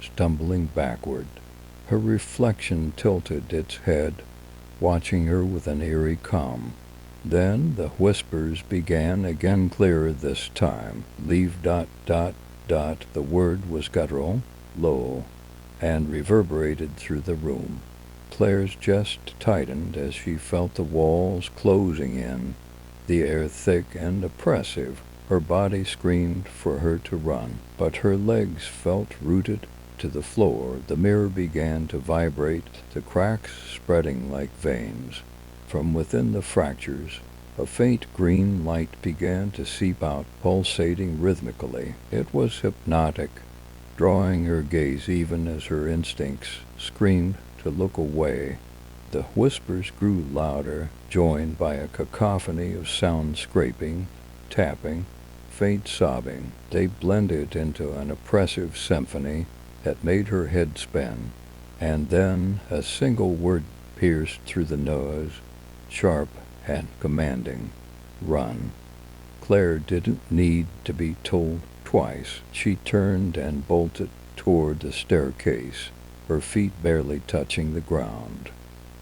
stumbling backward. Her reflection tilted its head, watching her with an eerie calm. Then the whispers began again, clearer this time. Leave ... The word was guttural, low, and reverberated through the room. Claire's chest tightened as she felt the walls closing in, the air thick and oppressive. Her body screamed for her to run, but her legs felt rooted to the floor. The mirror began to vibrate, the cracks spreading like veins. From within the fractures, a faint green light began to seep out, pulsating rhythmically. It was hypnotic, drawing her gaze even as her instincts screamed to look away. The whispers grew louder, joined by a cacophony of sound, scraping, tapping, faint sobbing. They blended into an oppressive symphony that made her head spin. And then a single word pierced through the nose, sharp and commanding. Run. Claire didn't need to be told twice. She turned and bolted toward the staircase, her feet barely touching the ground.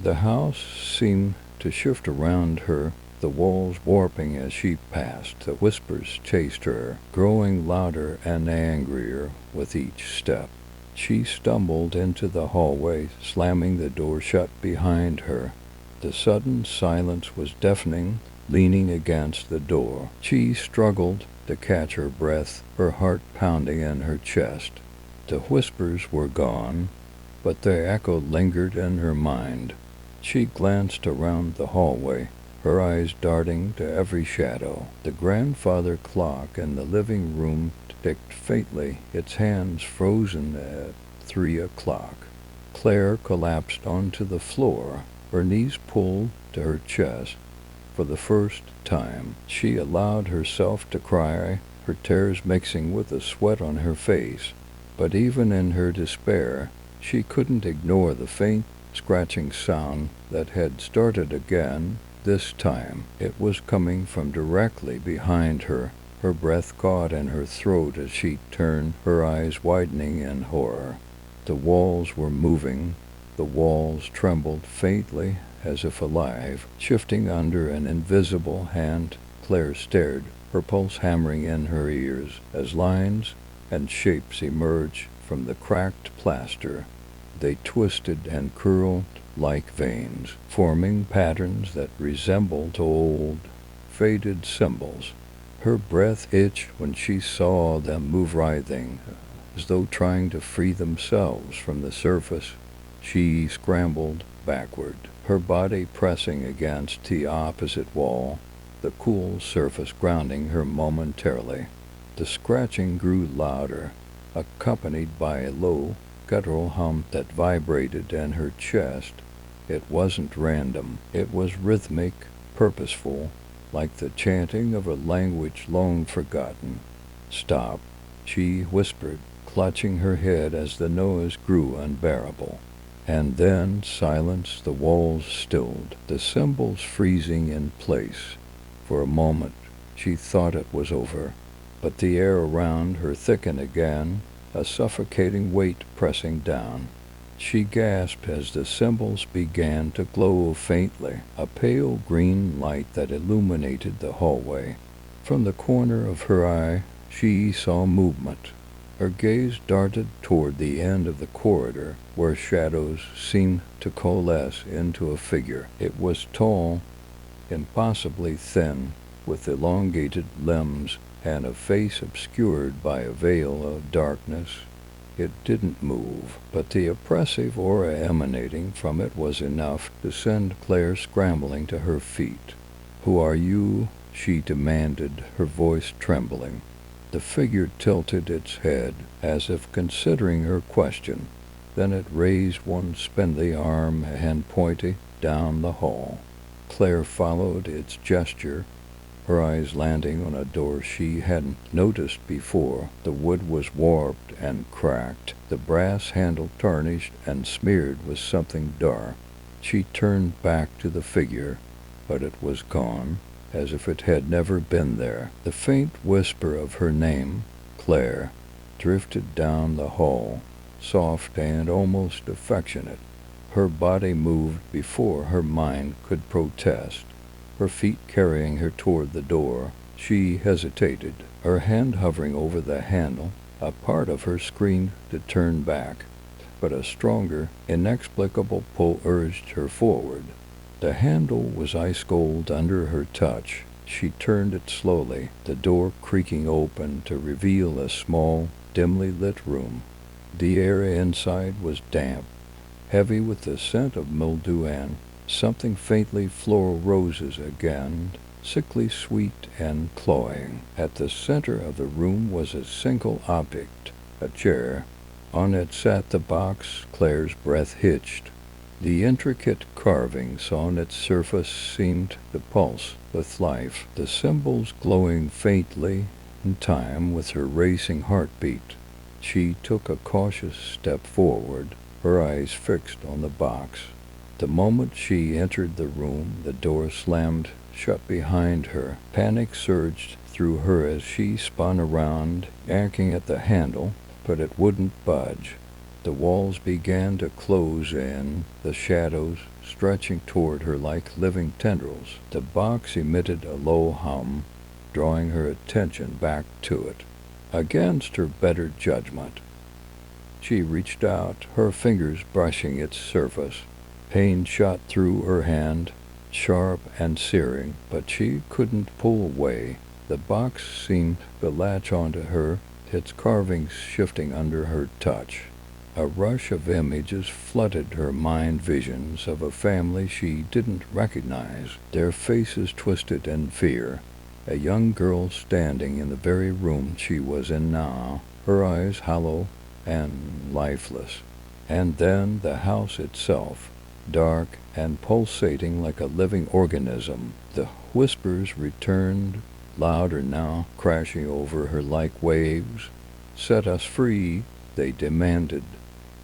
The house seemed to shift around her, the walls warping as she passed. The whispers chased her, growing louder and angrier with each step. She stumbled into the hallway, slamming the door shut behind her. The sudden silence was deafening. Leaning against the door, she struggled to catch her breath, her heart pounding in her chest. The whispers were gone, but their echo lingered in her mind. She glanced around the hallway, her eyes darting to every shadow. The grandfather clock in the living room ticked faintly, its hands frozen at 3 o'clock. Claire collapsed onto the floor, her knees pulled to her chest. For the first time, she allowed herself to cry, her tears mixing with the sweat on her face. But even in her despair, she couldn't ignore the faint, scratching sound that had started again. This time, it was coming from directly behind her. Her breath caught in her throat as she turned, her eyes widening in horror. The walls were moving. The walls trembled faintly, as if alive, shifting under an invisible hand. Claire stared, her pulse hammering in her ears, as lines and shapes emerged from the cracked plaster. They twisted and curled like veins, forming patterns that resembled old, faded symbols. Her breath itched when she saw them move, writhing, as though trying to free themselves from the surface. She scrambled backward, her body pressing against the opposite wall, the cool surface grounding her momentarily. The scratching grew louder, accompanied by a low, guttural hum that vibrated in her chest. It wasn't random. It was rhythmic, purposeful, like the chanting of a language long forgotten. "Stop," she whispered, clutching her head as the noise grew unbearable. And then silence. The walls stilled, the symbols freezing in place. For a moment she thought it was over, but the air around her thickened again, a suffocating weight pressing down. She gasped as the symbols began to glow faintly, a pale green light that illuminated the hallway. From the corner of her eye she saw movement. Her gaze darted toward the end of the corridor, where shadows seemed to coalesce into a figure. It was tall, impossibly thin, with elongated limbs and a face obscured by a veil of darkness. It didn't move, but the oppressive aura emanating from it was enough to send Claire scrambling to her feet. "Who are you?" she demanded, her voice trembling. The figure tilted its head, as if considering her question. Then it raised one spindly arm and pointed down the hall. Claire followed its gesture, her eyes landing on a door she hadn't noticed before. The wood was warped and cracked, the brass handle tarnished and smeared with something dark. She turned back to the figure, but it was gone, as if it had never been there. The faint whisper of her name, Claire, drifted down the hall, soft and almost affectionate. Her body moved before her mind could protest, her feet carrying her toward the door. She hesitated, her hand hovering over the handle. A part of her screamed to turn back, but a stronger, inexplicable pull urged her forward. The handle was ice cold under her touch. She turned it slowly, the door creaking open to reveal a small, dimly lit room. The air inside was damp, heavy with the scent of mildew and something faintly floral roses again, sickly sweet and cloying. At the center of the room was a single object, a chair. On it sat the box. Claire's breath hitched. The intricate carvings on its surface seemed to pulse with life, the symbols glowing faintly in time with her racing heartbeat. She took a cautious step forward, her eyes fixed on the box. The moment she entered the room, the door slammed shut behind her. Panic surged through her as she spun around, yanking at the handle, but it wouldn't budge. The walls began to close in, the shadows stretching toward her like living tendrils. The box emitted a low hum, drawing her attention back to it. Against her better judgment, she reached out, her fingers brushing its surface. Pain shot through her hand, sharp and searing, but she couldn't pull away. The box seemed to latch onto her, its carvings shifting under her touch. A rush of images flooded her mind, visions of a family she didn't recognize, their faces twisted in fear. A young girl standing in the very room she was in now, her eyes hollow and lifeless. And then the house itself, dark and pulsating like a living organism. The whispers returned, louder now, crashing over her like waves. "Set us free," they demanded.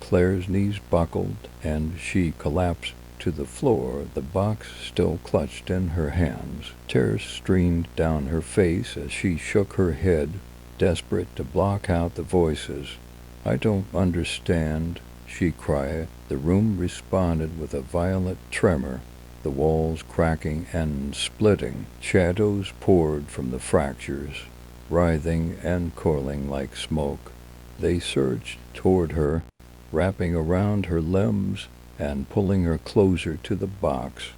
Claire's knees buckled, and she collapsed to the floor, the box still clutched in her hands. Tears streamed down her face as she shook her head, desperate to block out the voices. "I don't understand," she cried. The room responded with a violent tremor, the walls cracking and splitting. Shadows poured from the fractures, writhing and coiling like smoke. They surged toward her, wrapping around her limbs and pulling her closer to the box.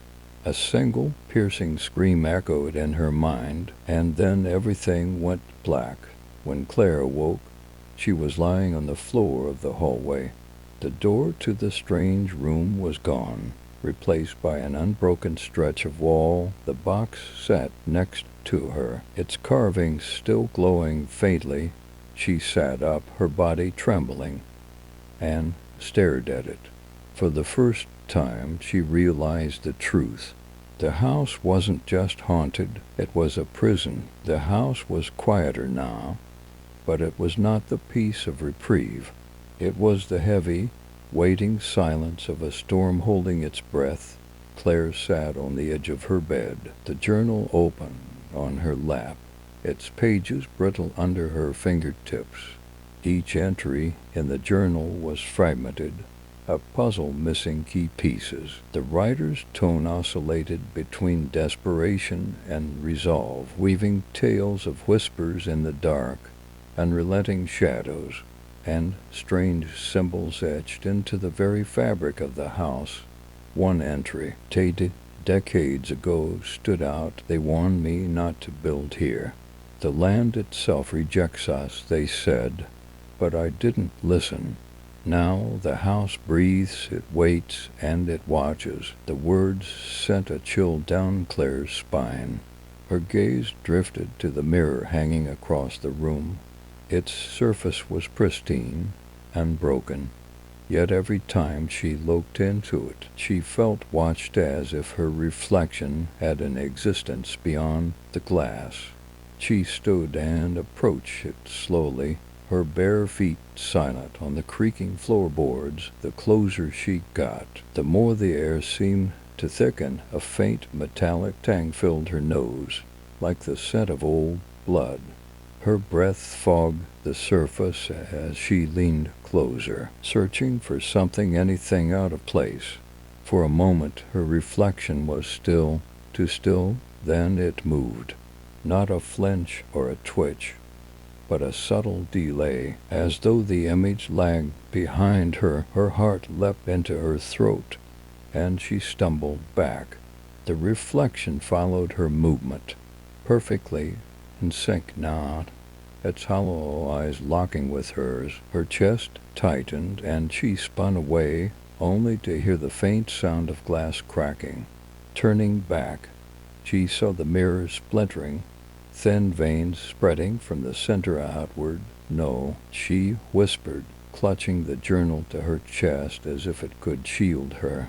A single piercing scream echoed in her mind, and then everything went black. When Claire awoke, she was lying on the floor of the hallway. The door to the strange room was gone, replaced by an unbroken stretch of wall. The box sat next to her, its carvings still glowing faintly. She sat up, her body trembling, and stared at it. For the first time, she realized the truth. The house wasn't just haunted, it was a prison. The house was quieter now, but it was not the peace of reprieve. It was the heavy, waiting silence of a storm holding its breath. Claire sat on the edge of her bed, the journal open on her lap, its pages brittle under her fingertips. Each entry in the journal was fragmented, a puzzle missing key pieces. The writer's tone oscillated between desperation and resolve, weaving tales of whispers in the dark, unrelenting shadows, and strange symbols etched into the very fabric of the house. One entry, dated decades ago, stood out. "They warned me not to build here. The land itself rejects us, they said, but I didn't listen. Now the house breathes, it waits, and it watches." The words sent a chill down Claire's spine. Her gaze drifted to the mirror hanging across the room. Its surface was pristine, unbroken, yet every time she looked into it, she felt watched as if her reflection had an existence beyond the glass. She stood and approached it slowly, her bare feet silent on the creaking floorboards. The closer she got, the more the air seemed to thicken. A faint metallic tang filled her nose, like the scent of old blood. Her breath fogged the surface as she leaned closer, searching for anything out of place. For a moment her reflection was still, too still, then it moved. Not a flinch or a twitch, but a subtle delay, as though the image lagged behind her. Her heart leapt into her throat, and she stumbled back. The reflection followed her movement, perfectly in sync now, its hollow eyes locking with hers. Her chest tightened, and she spun away, only to hear the faint sound of glass cracking. Turning back, she saw the mirror splintering, thin veins spreading from the center outward. "No," she whispered, clutching the journal to her chest as if it could shield her.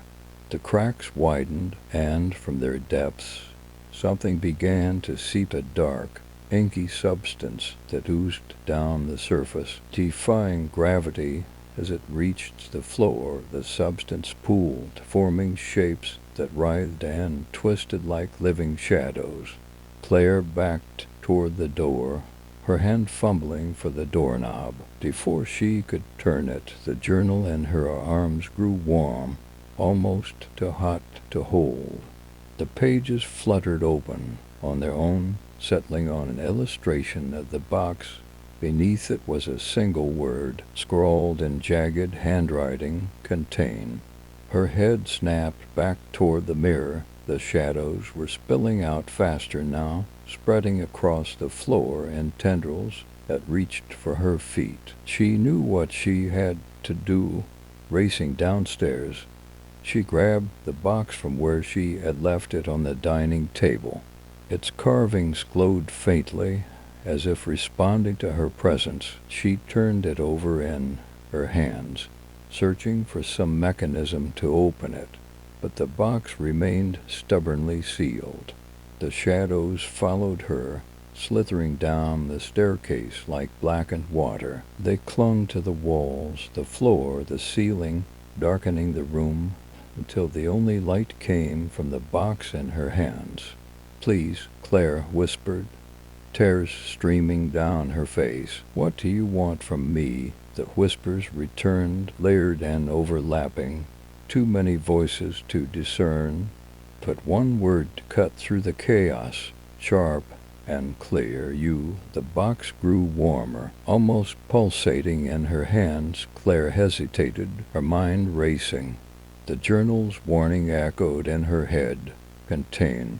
The cracks widened, and from their depths something began to seep, a dark, inky substance that oozed down the surface, defying gravity. As it reached the floor, the substance pooled, forming shapes that writhed and twisted like living shadows. Claire backed toward the door, her hand fumbling for the doorknob. Before she could turn it, the journal in her arms grew warm, almost too hot to hold. The pages fluttered open on their own, settling on an illustration of the box. Beneath it was a single word, scrawled in jagged handwriting: "Contain." Her head snapped back toward the mirror. The shadows were spilling out faster now, spreading across the floor in tendrils that reached for her feet. She knew what she had to do. Racing downstairs, she grabbed the box from where she had left it on the dining table. Its carvings glowed faintly, as if responding to her presence. She turned it over in her hands, searching for some mechanism to open it, but the box remained stubbornly sealed. The shadows followed her, slithering down the staircase like blackened water. They clung to the walls, the floor, the ceiling, darkening the room until the only light came from the box in her hands. "Please," Claire whispered, tears streaming down her face. "What do you want from me?" The whispers returned, layered and overlapping, too many voices to discern, but one word cut through the chaos, sharp and clear: "You." The box grew warmer, almost pulsating in her hands. Claire hesitated, her mind racing. The journal's warning echoed in her head: "Contain."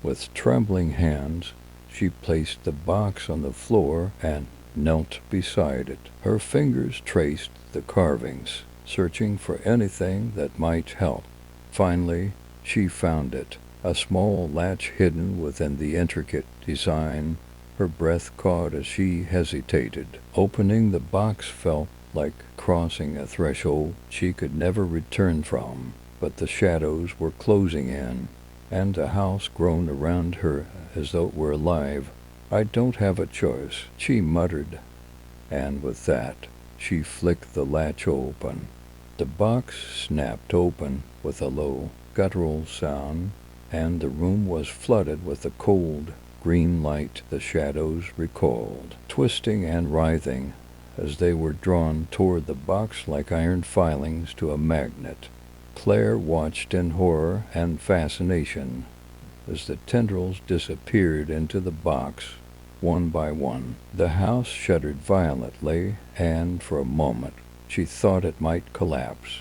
With trembling hands, she placed the box on the floor and knelt beside it. Her fingers traced the carvings, searching for anything that might help. Finally, she found it, a small latch hidden within the intricate design. Her breath caught as she hesitated. Opening the box felt like crossing a threshold she could never return from, but the shadows were closing in, and the house groaned around her as though it were alive. "I don't have a choice," she muttered, and with that, she flicked the latch open. The box snapped open with a low, guttural sound, and the room was flooded with a cold, green light. The shadows recoiled, twisting and writhing, as they were drawn toward the box like iron filings to a magnet. Claire watched in horror and fascination as the tendrils disappeared into the box, one by one. The house shuddered violently, and for a moment she thought it might collapse.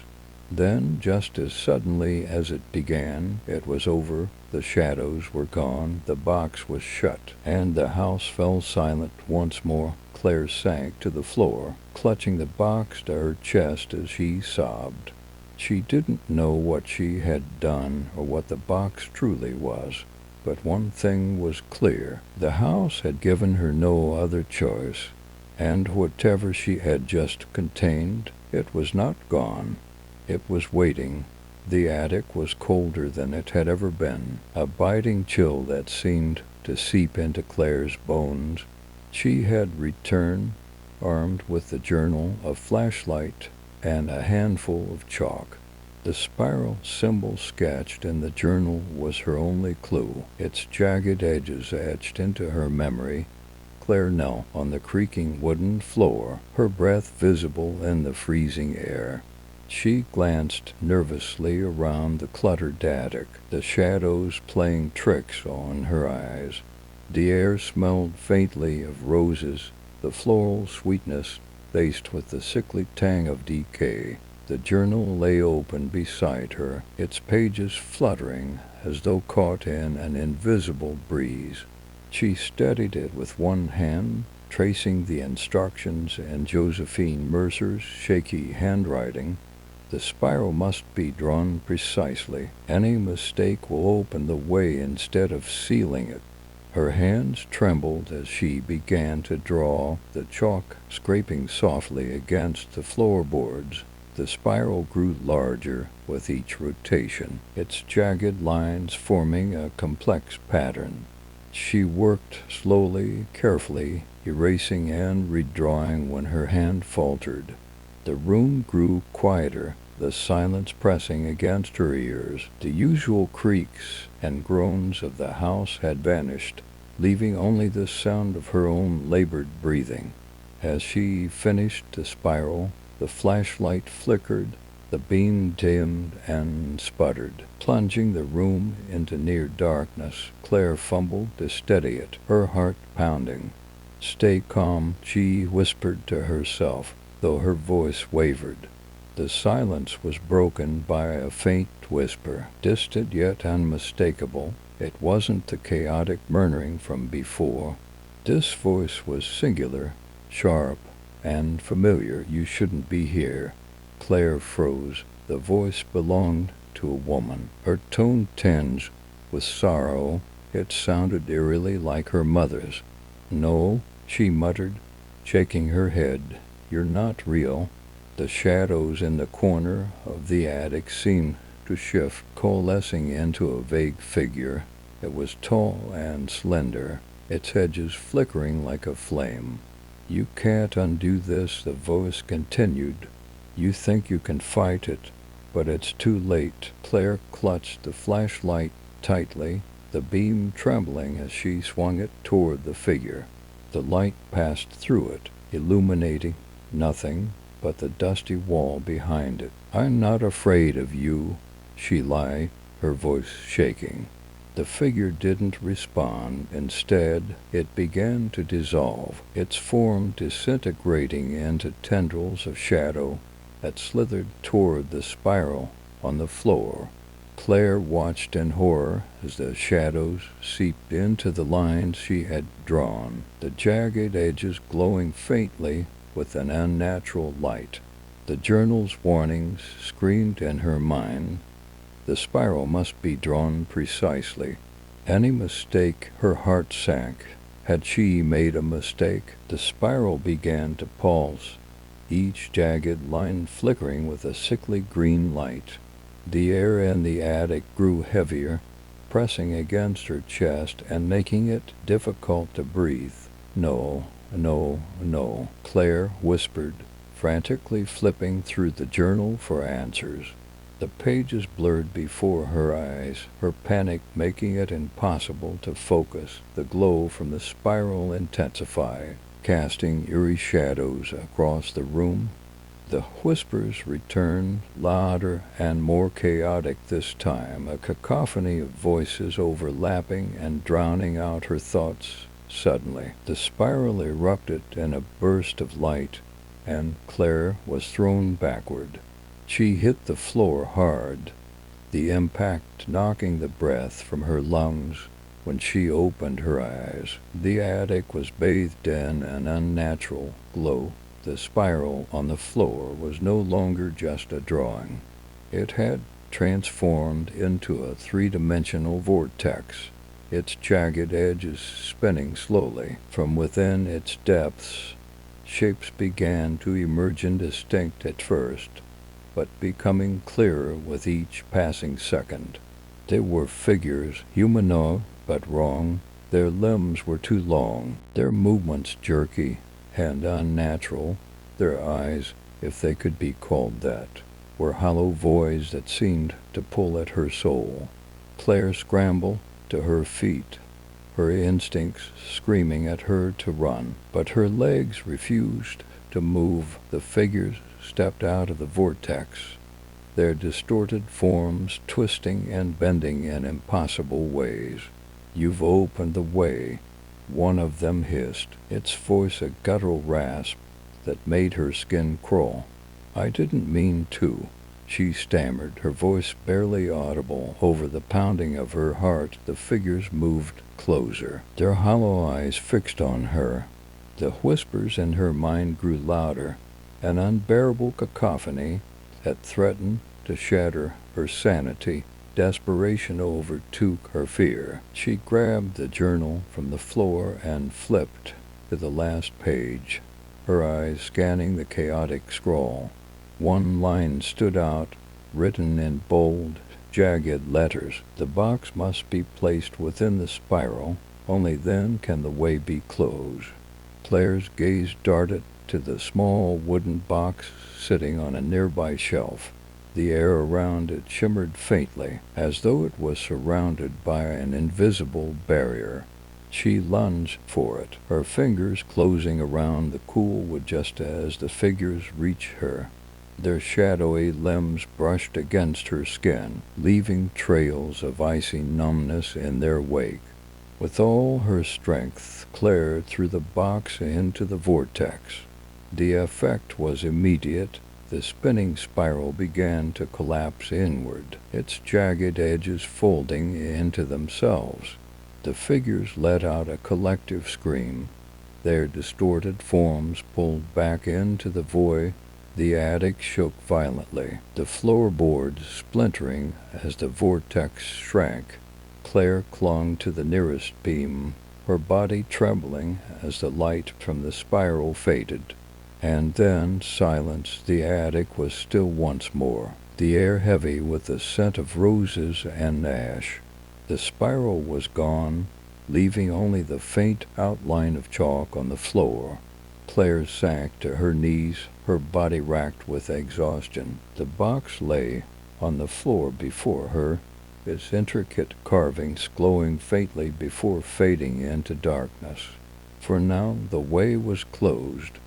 Then, just as suddenly as it began, it was over. The shadows were gone, the box was shut, and the house fell silent once more. Claire sank to the floor, clutching the box to her chest as she sobbed. She didn't know what she had done or what the box truly was, but one thing was clear: the house had given her no other choice, and whatever she had just contained, it was not gone. It was waiting. The attic was colder than it had ever been, a biting chill that seemed to seep into Claire's bones. She had returned, armed with the journal, a flashlight, and a handful of chalk. The spiral symbol sketched in the journal was her only clue, its jagged edges etched into her memory. Claire knelt on the creaking wooden floor, her breath visible in the freezing air. She glanced nervously around the cluttered attic, the shadows playing tricks on her eyes. The air smelled faintly of roses, the floral sweetness laced with the sickly tang of decay. The journal lay open beside her, its pages fluttering as though caught in an invisible breeze. She steadied it with one hand, tracing the instructions in Josephine Mercer's shaky handwriting. The spiral must be drawn precisely. Any mistake will open the way instead of sealing it. Her hands trembled as she began to draw, the chalk scraping softly against the floorboards. The spiral grew larger with each rotation, its jagged lines forming a complex pattern. She worked slowly, carefully, erasing and redrawing when her hand faltered. The room grew quieter, the silence pressing against her ears. The usual creaks and groans of the house had vanished, leaving only the sound of her own labored breathing. As she finished the spiral, the flashlight flickered, the beam dimmed and sputtered, plunging the room into near darkness. Claire fumbled to steady it, her heart pounding. "Stay calm," she whispered to herself, though her voice wavered. The silence was broken by a faint whisper, distant yet unmistakable. It wasn't the chaotic murmuring from before. This voice was singular, sharp, and familiar. "You shouldn't be here." Claire froze. The voice belonged to a woman, her tone tinged with sorrow. It sounded eerily like her mother's. "No," she muttered, shaking her head. "You're not real." The shadows in the corner of the attic seemed to shift, coalescing into a vague figure. It was tall and slender, its edges flickering like a flame. "You can't undo this," the voice continued. "You think you can fight it, but it's too late." Claire clutched the flashlight tightly, the beam trembling as she swung it toward the figure. The light passed through it, illuminating nothing but the dusty wall behind it. "I'm not afraid of you," she lied, her voice shaking. The figure didn't respond. Instead, it began to dissolve, its form disintegrating into tendrils of shadow that slithered toward the spiral on the floor. Claire watched in horror as the shadows seeped into the lines she had drawn, the jagged edges glowing faintly with an unnatural light. The journal's warnings screamed in her mind. The spiral must be drawn precisely. Any mistake, her heart sank. Had she made a mistake? The spiral began to pulse, each jagged line flickering with a sickly green light. The air in the attic grew heavier, pressing against her chest and making it difficult to breathe. "No, no, no," Claire whispered, frantically flipping through the journal for answers. The pages blurred before her eyes, her panic making it impossible to focus. The glow from the spiral intensified, casting eerie shadows across the room. The whispers returned, louder and more chaotic this time, a cacophony of voices overlapping and drowning out her thoughts. Suddenly, the spiral erupted in a burst of light, and Claire was thrown backward. She hit the floor hard, the impact knocking the breath from her lungs. When she opened her eyes, the attic was bathed in an unnatural glow. The spiral on the floor was no longer just a drawing. It had transformed into a three-dimensional vortex, its jagged edges spinning slowly. From within its depths, shapes began to emerge, indistinct at first, but becoming clearer with each passing second. They were figures, humanoid but wrong. Their limbs were too long, their movements jerky and unnatural. Their eyes, if they could be called that, were hollow voids that seemed to pull at her soul. Claire scrambled to her feet, her instincts screaming at her to run, but her legs refused to move. The figures stepped out of the vortex, their distorted forms twisting and bending in impossible ways. "You've opened the way," one of them hissed, its voice a guttural rasp that made her skin crawl. "I didn't mean to," she stammered, her voice barely audible over the pounding of her heart. The figures moved closer, their hollow eyes fixed on her. The whispers in her mind grew louder, an unbearable cacophony that threatened to shatter her sanity. Desperation overtook her fear. She grabbed the journal from the floor and flipped to the last page, her eyes scanning the chaotic scrawl. One line stood out, written in bold, jagged letters. "The box must be placed within the spiral. Only then can the way be closed." Claire's gaze darted to the small wooden box sitting on a nearby shelf. The air around it shimmered faintly, as though it was surrounded by an invisible barrier. She lunged for it, her fingers closing around the cool wood just as the figures reached her. Their shadowy limbs brushed against her skin, leaving trails of icy numbness in their wake. With all her strength, Claire threw the box into the vortex. The effect was immediate. The spinning spiral began to collapse inward, its jagged edges folding into themselves. The figures let out a collective scream, their distorted forms pulled back into the void. The attic shook violently, the floorboards splintering as the vortex shrank. Claire clung to the nearest beam, her body trembling as the light from the spiral faded. And then silence. The attic was still once more, the air heavy with the scent of roses and ash. The spiral was gone, leaving only the faint outline of chalk on the floor. Claire sank to her knees, her body racked with exhaustion. The box lay on the floor before her, its intricate carvings glowing faintly before fading into darkness. For now the way was closed.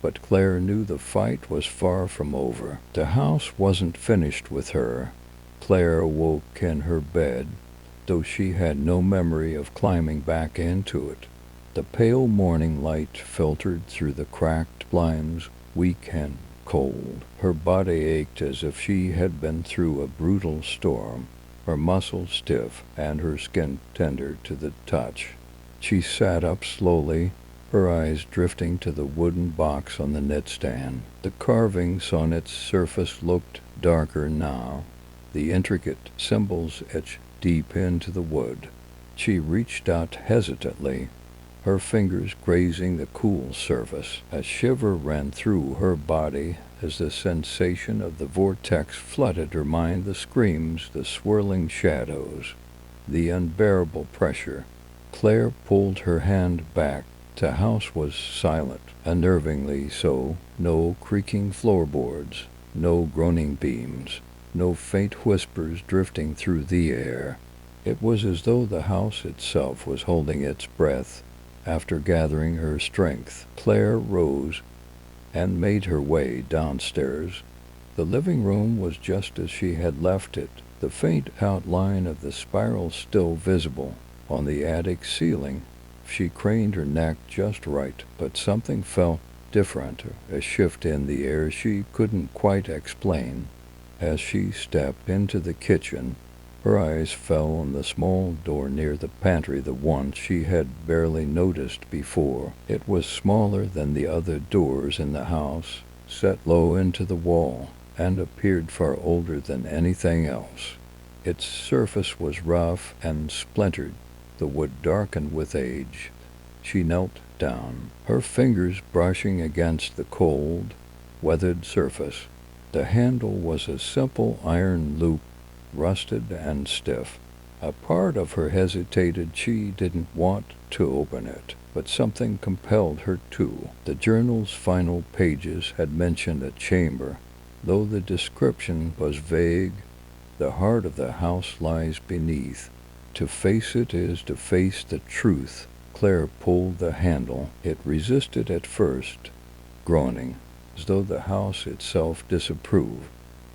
But Claire knew the fight was far from over. The house wasn't finished with her. Claire awoke in her bed, though she had no memory of climbing back into it. The pale morning light filtered through the cracked blinds, weak and cold. Her body ached as if she had been through a brutal storm, her muscles stiff and her skin tender to the touch. She sat up slowly, her eyes drifting to the wooden box on the nightstand. The carvings on its surface looked darker now, the intricate symbols etched deep into the wood. She reached out hesitantly, her fingers grazing the cool surface. A shiver ran through her body as the sensation of the vortex flooded her mind, the screams, the swirling shadows, the unbearable pressure. Claire pulled her hand back. The house was silent, unnervingly so. No creaking floorboards, no groaning beams, no faint whispers drifting through the air. It was as though the house itself was holding its breath. After gathering her strength, Claire rose and made her way downstairs. The living room was just as she had left it, the faint outline of the spiral still visible on the attic ceiling. She craned her neck just right, but something felt different, a shift in the air she couldn't quite explain. As she stepped into the kitchen, her eyes fell on the small door near the pantry, the one she had barely noticed before. It was smaller than the other doors in the house, set low into the wall, and appeared far older than anything else. Its surface was rough and splintered, the wood darkened with age. She knelt down, her fingers brushing against the cold, weathered surface. The handle was a simple iron loop, rusted and stiff. A part of her hesitated. She didn't want to open it, but something compelled her to. The journal's final pages had mentioned a chamber, though the description was vague. The heart of the house lies beneath. To face it is to face the truth. Claire pulled the handle. It resisted at first, groaning, as though the house itself disapproved.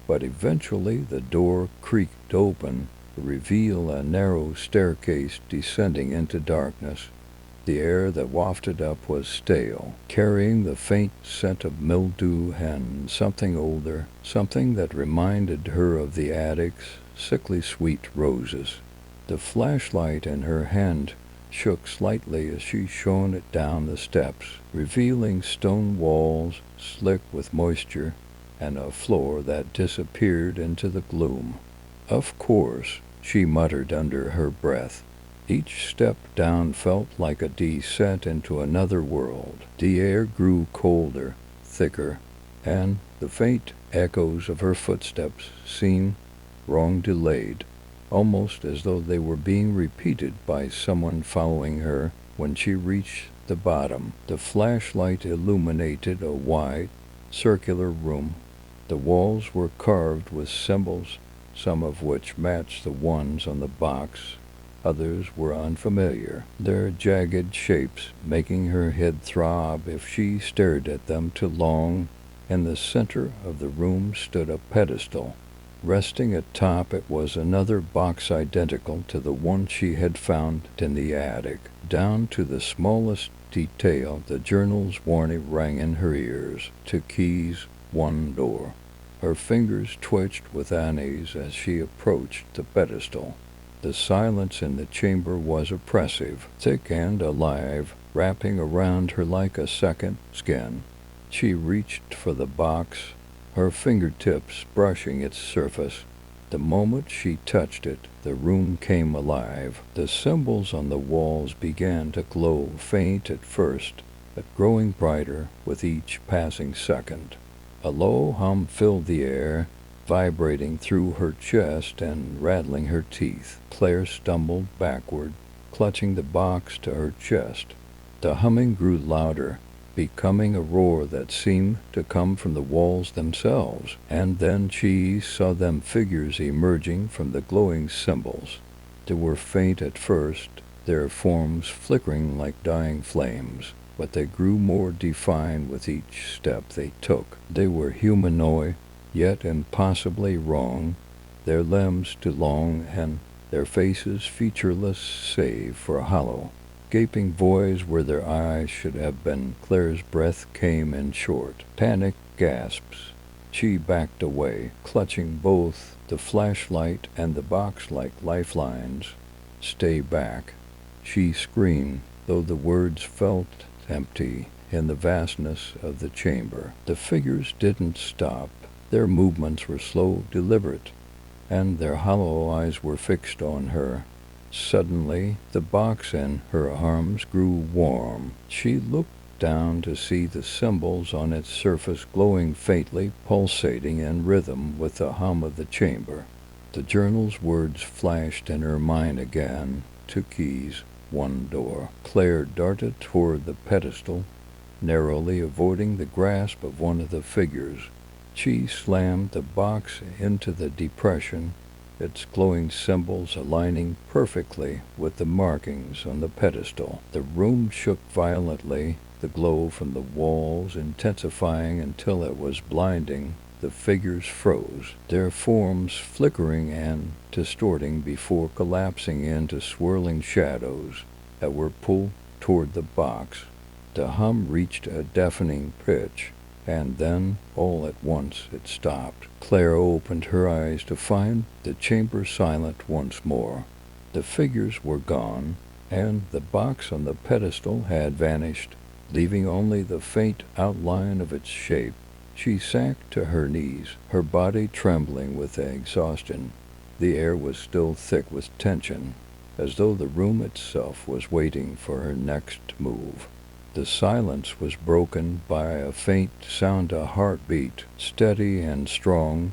But eventually the door creaked open to reveal a narrow staircase descending into darkness. The air that wafted up was stale, carrying the faint scent of mildew and something older, something that reminded her of the attic's sickly sweet roses. The flashlight in her hand shook slightly as she shone it down the steps, revealing stone walls slick with moisture and a floor that disappeared into the gloom. "Of course," she muttered under her breath. Each step down felt like a descent into another world. The air grew colder, thicker, and the faint echoes of her footsteps seemed long delayed, almost as though they were being repeated by someone following her. When she reached the bottom, the flashlight illuminated a wide, circular room. The walls were carved with symbols, some of which matched the ones on the box. Others were unfamiliar, their jagged shapes making her head throb if she stared at them too long. In the center of the room stood a pedestal. Resting atop it was another box identical to the one she had found in the attic. Down to the smallest detail, the journal's warning rang in her ears. "To keys, one door." Her fingers twitched with unease as she approached the pedestal. The silence in the chamber was oppressive, thick and alive, wrapping around her like a second skin. She reached for the box, her fingertips brushing its surface. The moment she touched it, the room came alive. The symbols on the walls began to glow, faint at first, but growing brighter with each passing second. A low hum filled the air, vibrating through her chest and rattling her teeth. Claire stumbled backward, clutching the box to her chest. The humming grew louder, becoming a roar that seemed to come from the walls themselves, and then she saw them figures emerging from the glowing symbols. They were faint at first, their forms flickering like dying flames, but they grew more defined with each step they took. They were humanoid, yet impossibly wrong, their limbs too long and their faces featureless save for a hollow, gaping voids where their eyes should have been. Claire's breath came in short, panicked gasps. She backed away, clutching both the flashlight and the box like lifelines. "Stay back," she screamed, though the words felt empty in the vastness of the chamber. The figures didn't stop. Their movements were slow, deliberate, and their hollow eyes were fixed on her. Suddenly, the box in her arms grew warm. She looked down to see the symbols on its surface glowing faintly, pulsating in rhythm with the hum of the chamber. The journal's words flashed in her mind again. "Two keys, one door." Claire darted toward the pedestal, narrowly avoiding the grasp of one of the figures. She slammed the box into the depression, its glowing symbols aligning perfectly with the markings on the pedestal. The room shook violently, the glow from the walls intensifying until it was blinding. The figures froze, their forms flickering and distorting before collapsing into swirling shadows that were pulled toward the box. The hum reached a deafening pitch, and then, all at once, it stopped. Claire opened her eyes to find the chamber silent once more. The figures were gone, and the box on the pedestal had vanished, leaving only the faint outline of its shape. She sank to her knees, her body trembling with exhaustion. The air was still thick with tension, as though the room itself was waiting for her next move. The silence was broken by a faint sound, a heartbeat, steady and strong,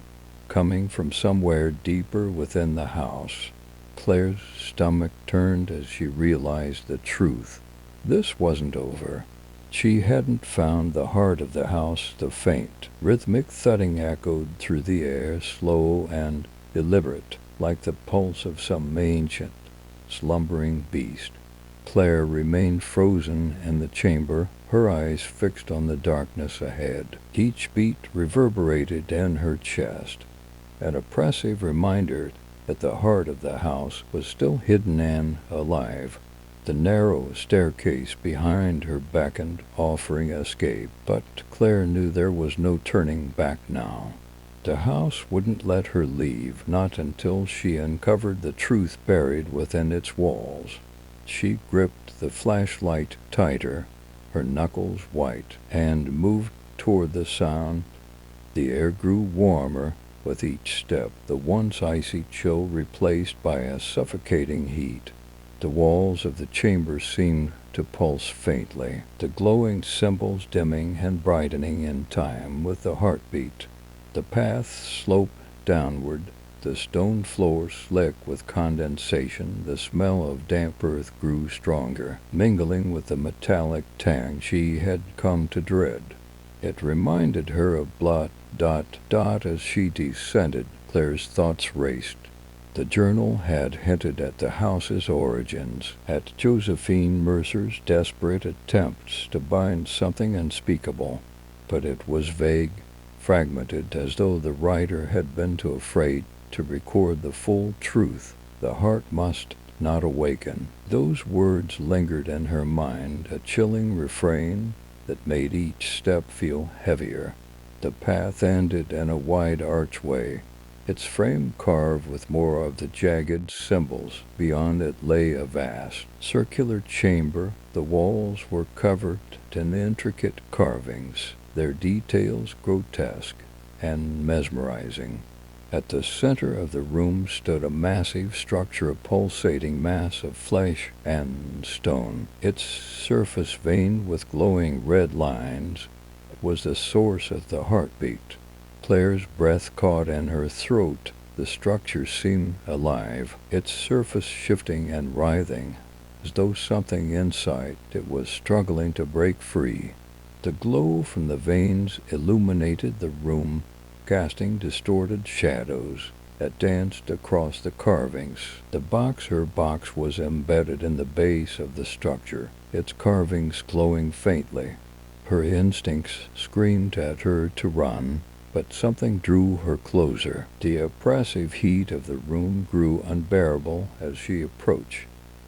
coming from somewhere deeper within the house. Claire's stomach turned as she realized the truth. This wasn't over. She hadn't found the heart of the house. The faint, rhythmic thudding echoed through the air, slow and deliberate, like the pulse of some ancient, slumbering beast. Claire remained frozen in the chamber, her eyes fixed on the darkness ahead. Each beat reverberated in her chest, an oppressive reminder that the heart of the house was still hidden and alive. The narrow staircase behind her beckoned, offering escape, but Claire knew there was no turning back now. The house wouldn't let her leave, not until she uncovered the truth buried within its walls. She gripped the flashlight tighter, her knuckles white, and moved toward the sound. The air grew warmer with each step, the once icy chill replaced by a suffocating heat. The walls of the chamber seemed to pulse faintly, the glowing symbols dimming and brightening in time with the heartbeat. The path sloped downward, the stone floor slick with condensation. The smell of damp earth grew stronger, mingling with the metallic tang she had come to dread. It reminded her of blood. As she descended, Claire's thoughts raced. The journal had hinted at the house's origins, at Josephine Mercer's desperate attempts to bind something unspeakable, but it was vague, fragmented, as though the writer had been too afraid to record the full truth. The heart must not awaken. Those words lingered in her mind, a chilling refrain that made each step feel heavier. The path ended in a wide archway, its frame carved with more of the jagged symbols. Beyond it lay a vast, circular chamber. The walls were covered in intricate carvings, their details grotesque and mesmerizing. At the center of the room stood a massive structure, a pulsating mass of flesh and stone, its surface veined with glowing red lines. It was the source of the heartbeat. Claire's breath caught in her throat. The structure seemed alive, its surface shifting and writhing, as though something inside it was struggling to break free. The glow from the veins illuminated the room, casting distorted shadows that danced across the carvings. Her box was embedded in the base of the structure, its carvings glowing faintly. Her instincts screamed at her to run, but something drew her closer. The oppressive heat of the room grew unbearable as she approached,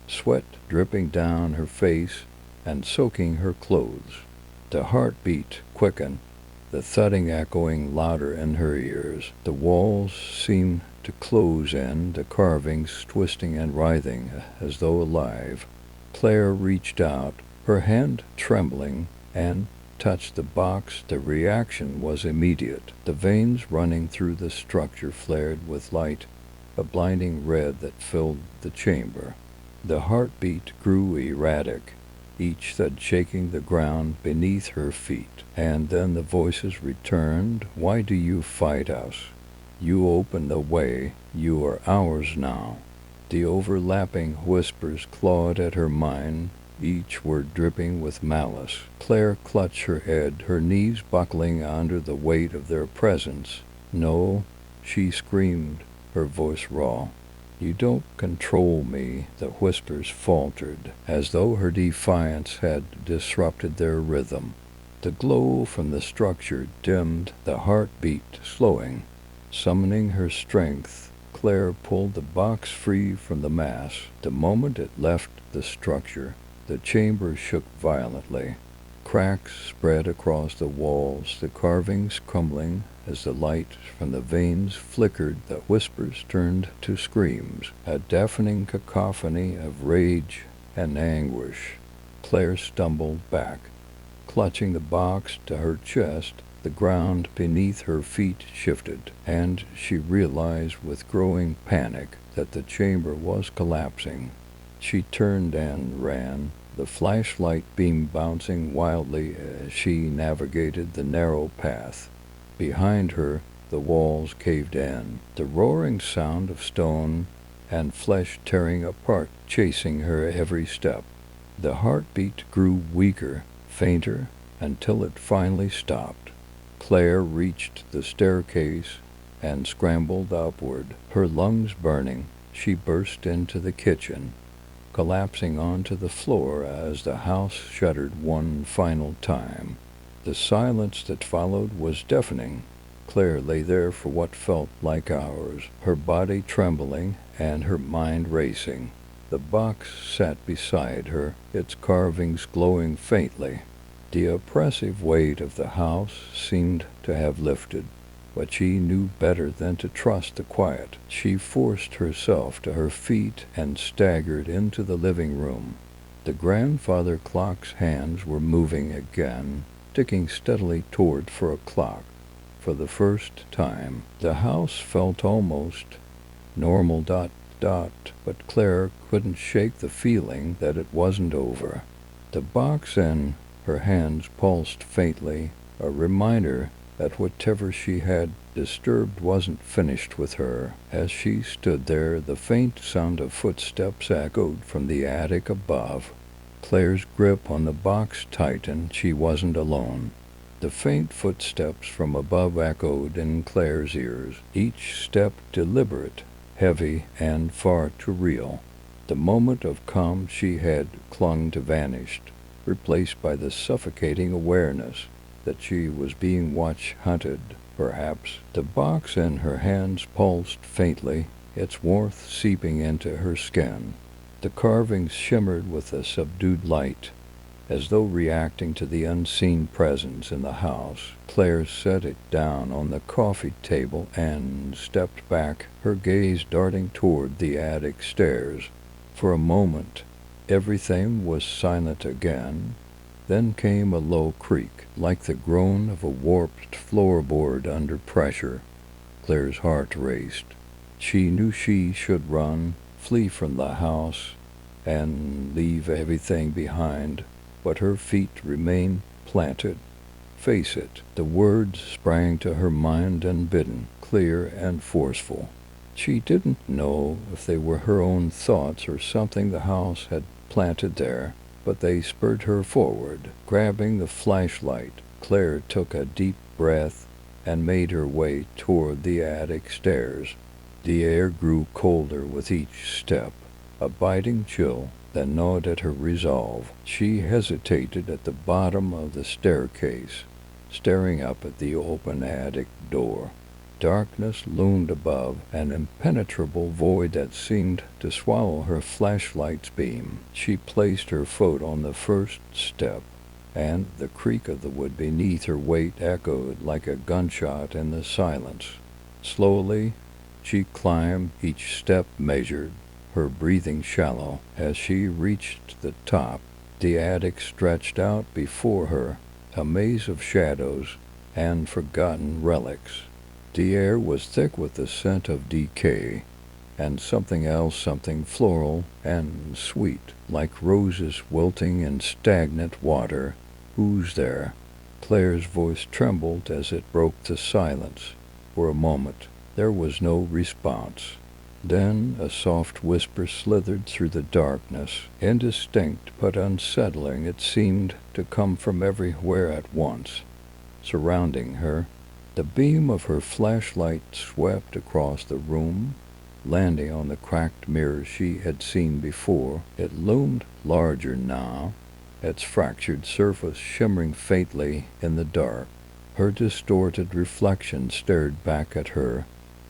sweat dripping down her face and soaking her clothes. The heartbeat quickened, the thudding echoing louder in her ears. The walls seemed to close in, the carvings twisting and writhing as though alive. Claire reached out, her hand trembling, and touched the box. The reaction was immediate. The veins running through the structure flared with light, a blinding red that filled the chamber. The heartbeat grew erratic, each thud shaking the ground beneath her feet. And then the voices returned. "Why do you fight us? You opened the way. You are ours now." The overlapping whispers clawed at her mind, each word dripping with malice. Claire clutched her head, her knees buckling under the weight of their presence. "No," she screamed, her voice raw. "You don't control me," the whispers faltered, as though her defiance had disrupted their rhythm. The glow from the structure dimmed, the heartbeat slowing. Summoning her strength, Claire pulled the box free from the mass. The moment it left the structure, the chamber shook violently. Cracks spread across the walls, the carvings crumbling as the light from the veins flickered. The whispers turned to screams, a deafening cacophony of rage and anguish. Claire stumbled back, clutching the box to her chest. The ground beneath her feet shifted, and she realized with growing panic that the chamber was collapsing. She turned and ran, the flashlight beam bouncing wildly as she navigated the narrow path. Behind her, the walls caved in, the roaring sound of stone and flesh tearing apart, chasing her every step. The heartbeat grew weaker, fainter, until it finally stopped. Claire reached the staircase and scrambled upward, her lungs burning. She burst into the kitchen, collapsing onto the floor as the house shuddered one final time. The silence that followed was deafening. Claire lay there for what felt like hours, her body trembling and her mind racing. The box sat beside her, its carvings glowing faintly. The oppressive weight of the house seemed to have lifted, but she knew better than to trust the quiet. She forced herself to her feet and staggered into the living room. The grandfather clock's hands were moving again, ticking steadily toward 4 o'clock. For the first time, the house felt almost normal, but Claire couldn't shake the feeling that it wasn't over. The box in her hands pulsed faintly, a reminder that whatever she had disturbed wasn't finished with her. As she stood there, the faint sound of footsteps echoed from the attic above. Claire's grip on the box tightened. She wasn't alone. The faint footsteps from above echoed in Claire's ears, each step deliberate, heavy, and far too real. The moment of calm she had clung to vanished, replaced by the suffocating awareness that she was being hunted, perhaps. The box in her hands pulsed faintly, its warmth seeping into her skin. The carvings shimmered with a subdued light, as though reacting to the unseen presence in the house. Claire set it down on the coffee table and stepped back, her gaze darting toward the attic stairs. For a moment, everything was silent again. Then came a low creak, like the groan of a warped floorboard under pressure. Claire's heart raced. She knew she should run, flee from the house, and leave everything behind, but her feet remained planted. Face it, the words sprang to her mind unbidden, clear and forceful. She didn't know if they were her own thoughts or something the house had planted there, but they spurred her forward. Grabbing the flashlight, Claire took a deep breath and made her way toward the attic stairs. The air grew colder with each step, a biting chill that gnawed at her resolve. She hesitated at the bottom of the staircase, staring up at the open attic door. Darkness loomed above, an impenetrable void that seemed to swallow her flashlight's beam. She placed her foot on the first step, and the creak of the wood beneath her weight echoed like a gunshot in the silence. Slowly, she climbed, each step measured, her breathing shallow. As she reached the top, the attic stretched out before her, a maze of shadows and forgotten relics. The air was thick with the scent of decay, and something else, something floral and sweet, like roses wilting in stagnant water. "Who's there?" Claire's voice trembled as it broke the silence. For a moment, there was no response. Then a soft whisper slithered through the darkness, indistinct but unsettling. It seemed to come from everywhere at once, surrounding her. The beam of her flashlight swept across the room, landing on the cracked mirror she had seen before. It loomed larger now, its fractured surface shimmering faintly in the dark. Her distorted reflection stared back at her,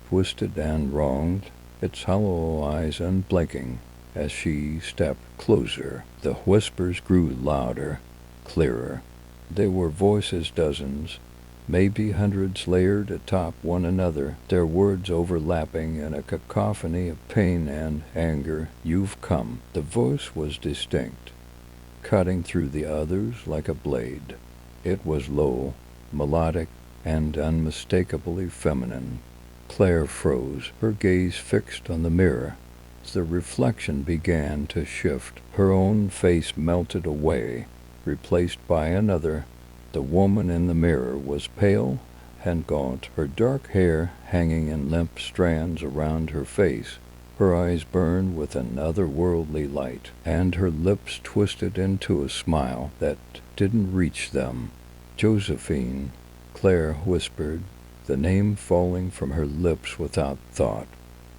twisted and wronged, its hollow eyes unblinking. As she stepped closer, the whispers grew louder, clearer. They were voices, dozens, maybe hundreds, layered atop one another, their words overlapping in a cacophony of pain and anger. "You've come." The voice was distinct, cutting through the others like a blade. It was low, melodic, and unmistakably feminine. Claire froze, her gaze fixed on the mirror. The reflection began to shift. Her own face melted away, replaced by another. The woman in the mirror was pale and gaunt, her dark hair hanging in limp strands around her face. Her eyes burned with an otherworldly light, and her lips twisted into a smile that didn't reach them. "Josephine," Claire whispered, the name falling from her lips without thought.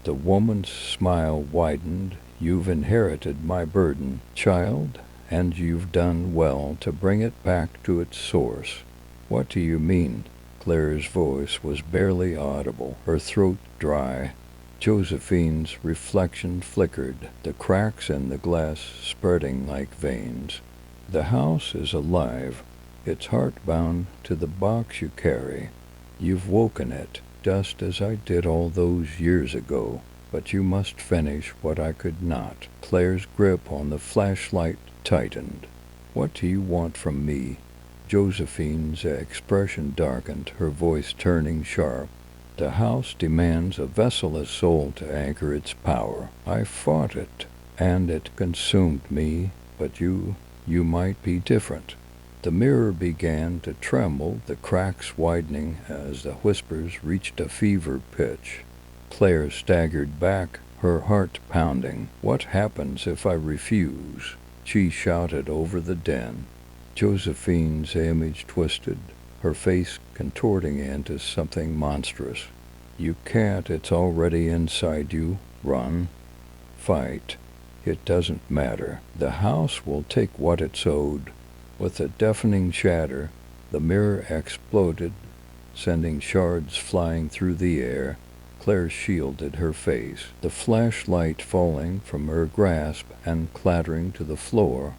The woman's smile widened. You've inherited my burden, child, and you've done well to bring it back to its source." "What do you mean?" Claire's voice was barely audible, her throat dry. Josephine's reflection flickered, the cracks in the glass spreading like veins. "The house is alive. It's heart-bound to the box you carry. You've woken it, just as I did all those years ago. But you must finish what I could not." Claire's grip on the flashlight tightened. "What do you want from me?" Josephine's expression darkened, her voice turning sharp. "The house demands a vessel's soul to anchor its power. I fought it, and it consumed me, but you might be different." The mirror began to tremble, the cracks widening as the whispers reached a fever pitch. Claire staggered back, her heart pounding. "What happens if I refuse?" she shouted over the din. Josephine's image twisted, her face contorting into something monstrous. "You can't. It's already inside you. Run. Fight. It doesn't matter. The house will take what it's owed." With a deafening shatter, the mirror exploded, sending shards flying through the air. Claire shielded her face, the flashlight falling from her grasp and clattering to the floor.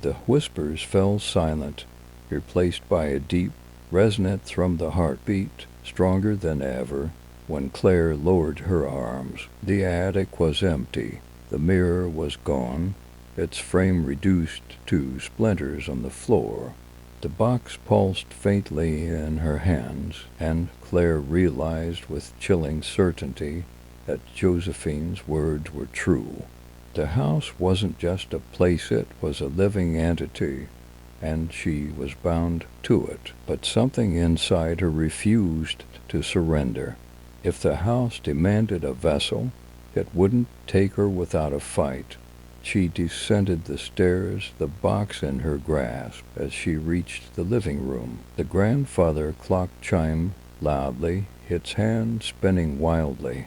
The whispers fell silent, replaced by a deep, resonant thrum, the heartbeat, stronger than ever. When Claire lowered her arms, the attic was empty. The mirror was gone, its frame reduced to splinters on the floor. The box pulsed faintly in her hands, and Claire realized with chilling certainty that Josephine's words were true. The house wasn't just a place, it was a living entity, and she was bound to it. But something inside her refused to surrender. If the house demanded a vessel, it wouldn't take her without a fight. She descended the stairs, the box in her grasp, as she reached the living room. The grandfather clock chimed loudly, its hand spinning wildly.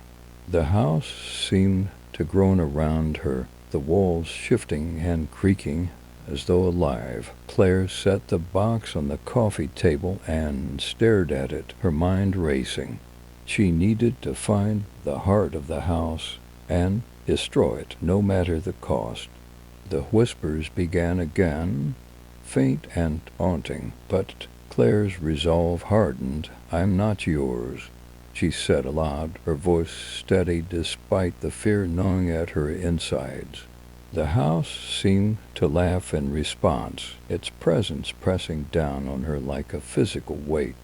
The house seemed to groan around her, the walls shifting and creaking as though alive. Claire set the box on the coffee table and stared at it, her mind racing. She needed to find the heart of the house and destroy it, no matter the cost. The whispers began again, faint and haunting, but Claire's resolve hardened. "I'm not yours," she said aloud, her voice steady despite the fear gnawing at her insides. The house seemed to laugh in response, its presence pressing down on her like a physical weight.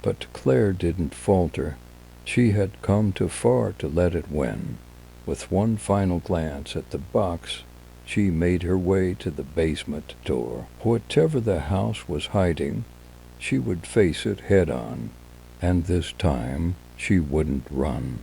But Claire didn't falter. She had come too far to let it win. With one final glance at the box, she made her way to the basement door. Whatever the house was hiding, she would face it head-on, and this time she wouldn't run.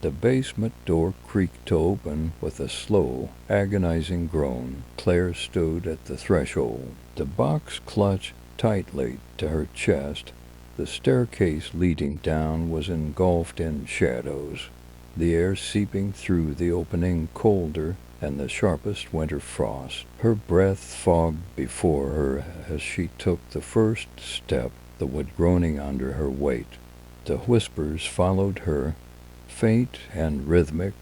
The basement door creaked open with a slow, agonizing groan. Claire stood at the threshold. The box clutched tightly to her chest. The staircase leading down was engulfed in shadows, the air seeping through the opening colder than the sharpest winter frost. Her breath fogged before her as she took the first step, the wood groaning under her weight. The whispers followed her, faint and rhythmic,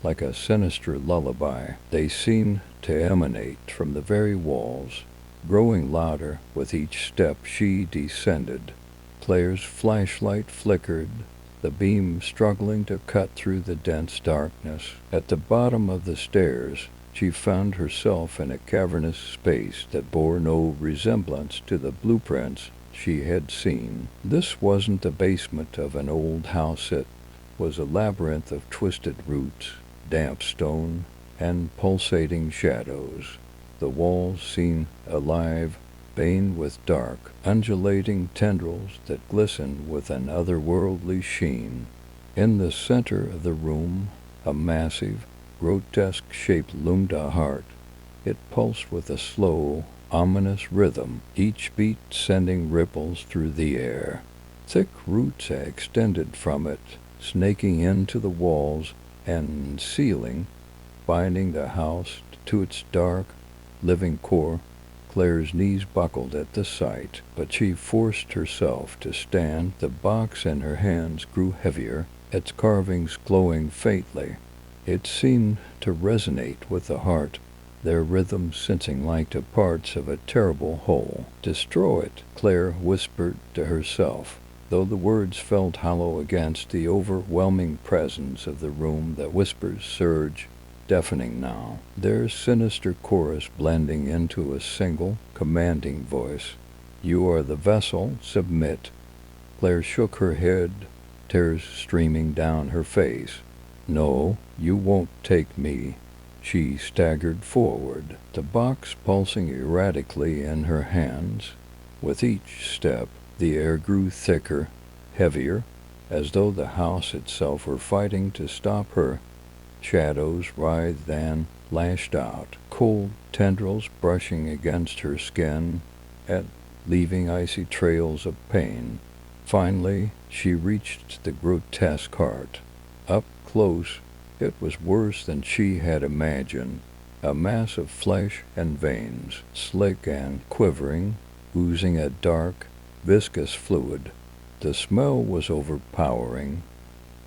like a sinister lullaby. They seemed to emanate from the very walls, growing louder with each step she descended. Claire's flashlight flickered, the beam struggling to cut through the dense darkness. At the bottom of the stairs, she found herself in a cavernous space that bore no resemblance to the blueprints she had seen. This wasn't the basement of an old house, it was a labyrinth of twisted roots, damp stone, and pulsating shadows. The walls seemed alive, veined with dark, undulating tendrils that glistened with an otherworldly sheen. In the center of the room, a massive, grotesque shape loomed, a heart. It pulsed with a slow, ominous rhythm, each beat sending ripples through the air. Thick roots extended from it, snaking into the walls and ceiling, binding the house to its dark, living core. Claire's knees buckled at the sight, but she forced herself to stand. The box in her hands grew heavier, its carvings glowing faintly. It seemed to resonate with the heart, their rhythm sensing like the parts of a terrible whole. "Destroy it," Claire whispered to herself, though the words felt hollow against the overwhelming presence of the room. The whispers surged, deafening now, their sinister chorus blending into a single, commanding voice. "You are the vessel, submit." Claire shook her head, tears streaming down her face. "No, you won't take me." She staggered forward, the box pulsing erratically in her hands. With each step, the air grew thicker, heavier, as though the house itself were fighting to stop her. Shadows writhed and lashed out, cold tendrils brushing against her skin and leaving icy trails of pain. Finally, she reached the grotesque heart. Up close, it was worse than she had imagined. A mass of flesh and veins, slick and quivering, oozing a dark, viscous fluid. The smell was overpowering,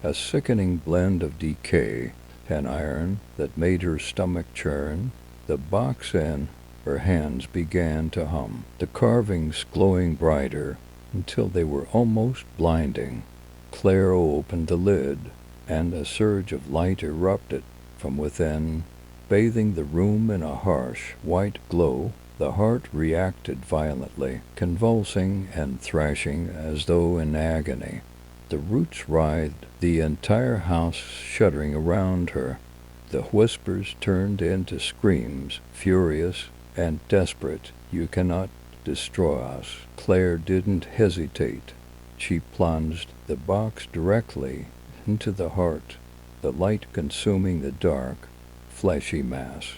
a sickening blend of decay and iron that made her stomach churn. The box in her hands began to hum, the carvings glowing brighter until they were almost blinding. Claire opened the lid, and a surge of light erupted from within, bathing the room in a harsh, white glow. The heart reacted violently, convulsing and thrashing as though in agony. The roots writhed, the entire house shuddering around her. The whispers turned into screams, furious and desperate. "You cannot destroy us." Claire didn't hesitate. She plunged the box directly into the heart, the light consuming the dark, fleshy mass.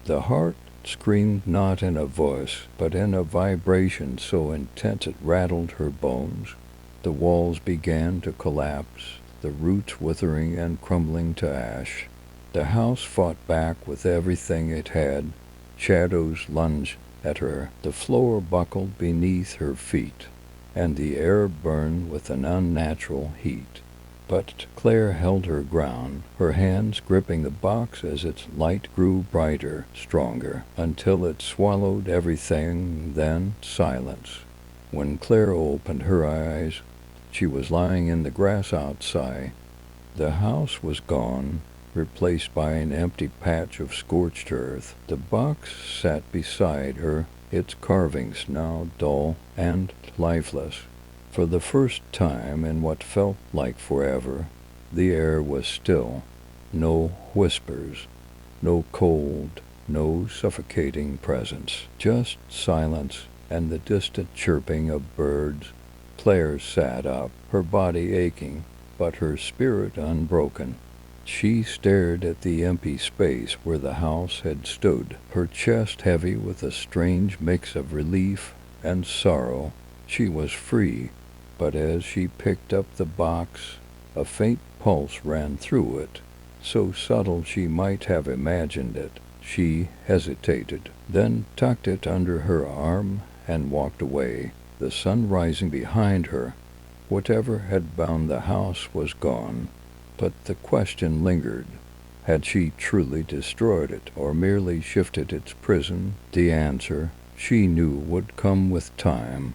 The heart screamed not in a voice, but in a vibration so intense it rattled her bones. The walls began to collapse, the roots withering and crumbling to ash. The house fought back with everything it had. Shadows lunged at her, the floor buckled beneath her feet, and the air burned with an unnatural heat. But Claire held her ground, her hands gripping the box as its light grew brighter, stronger, until it swallowed everything. Then silence. When Claire opened her eyes, she was lying in the grass outside. The house was gone, replaced by an empty patch of scorched earth. The box sat beside her, its carvings now dull and lifeless. For the first time in what felt like forever, the air was still. No whispers, no cold, no suffocating presence, just silence and the distant chirping of birds. Claire sat up, her body aching, but her spirit unbroken. She stared at the empty space where the house had stood, her chest heavy with a strange mix of relief and sorrow. She was free. But as she picked up the box, a faint pulse ran through it, so subtle she might have imagined it. She hesitated, then tucked it under her arm and walked away, the sun rising behind her. Whatever had bound the house was gone, but the question lingered. Had she truly destroyed it, or merely shifted its prison? The answer, she knew, would come with time.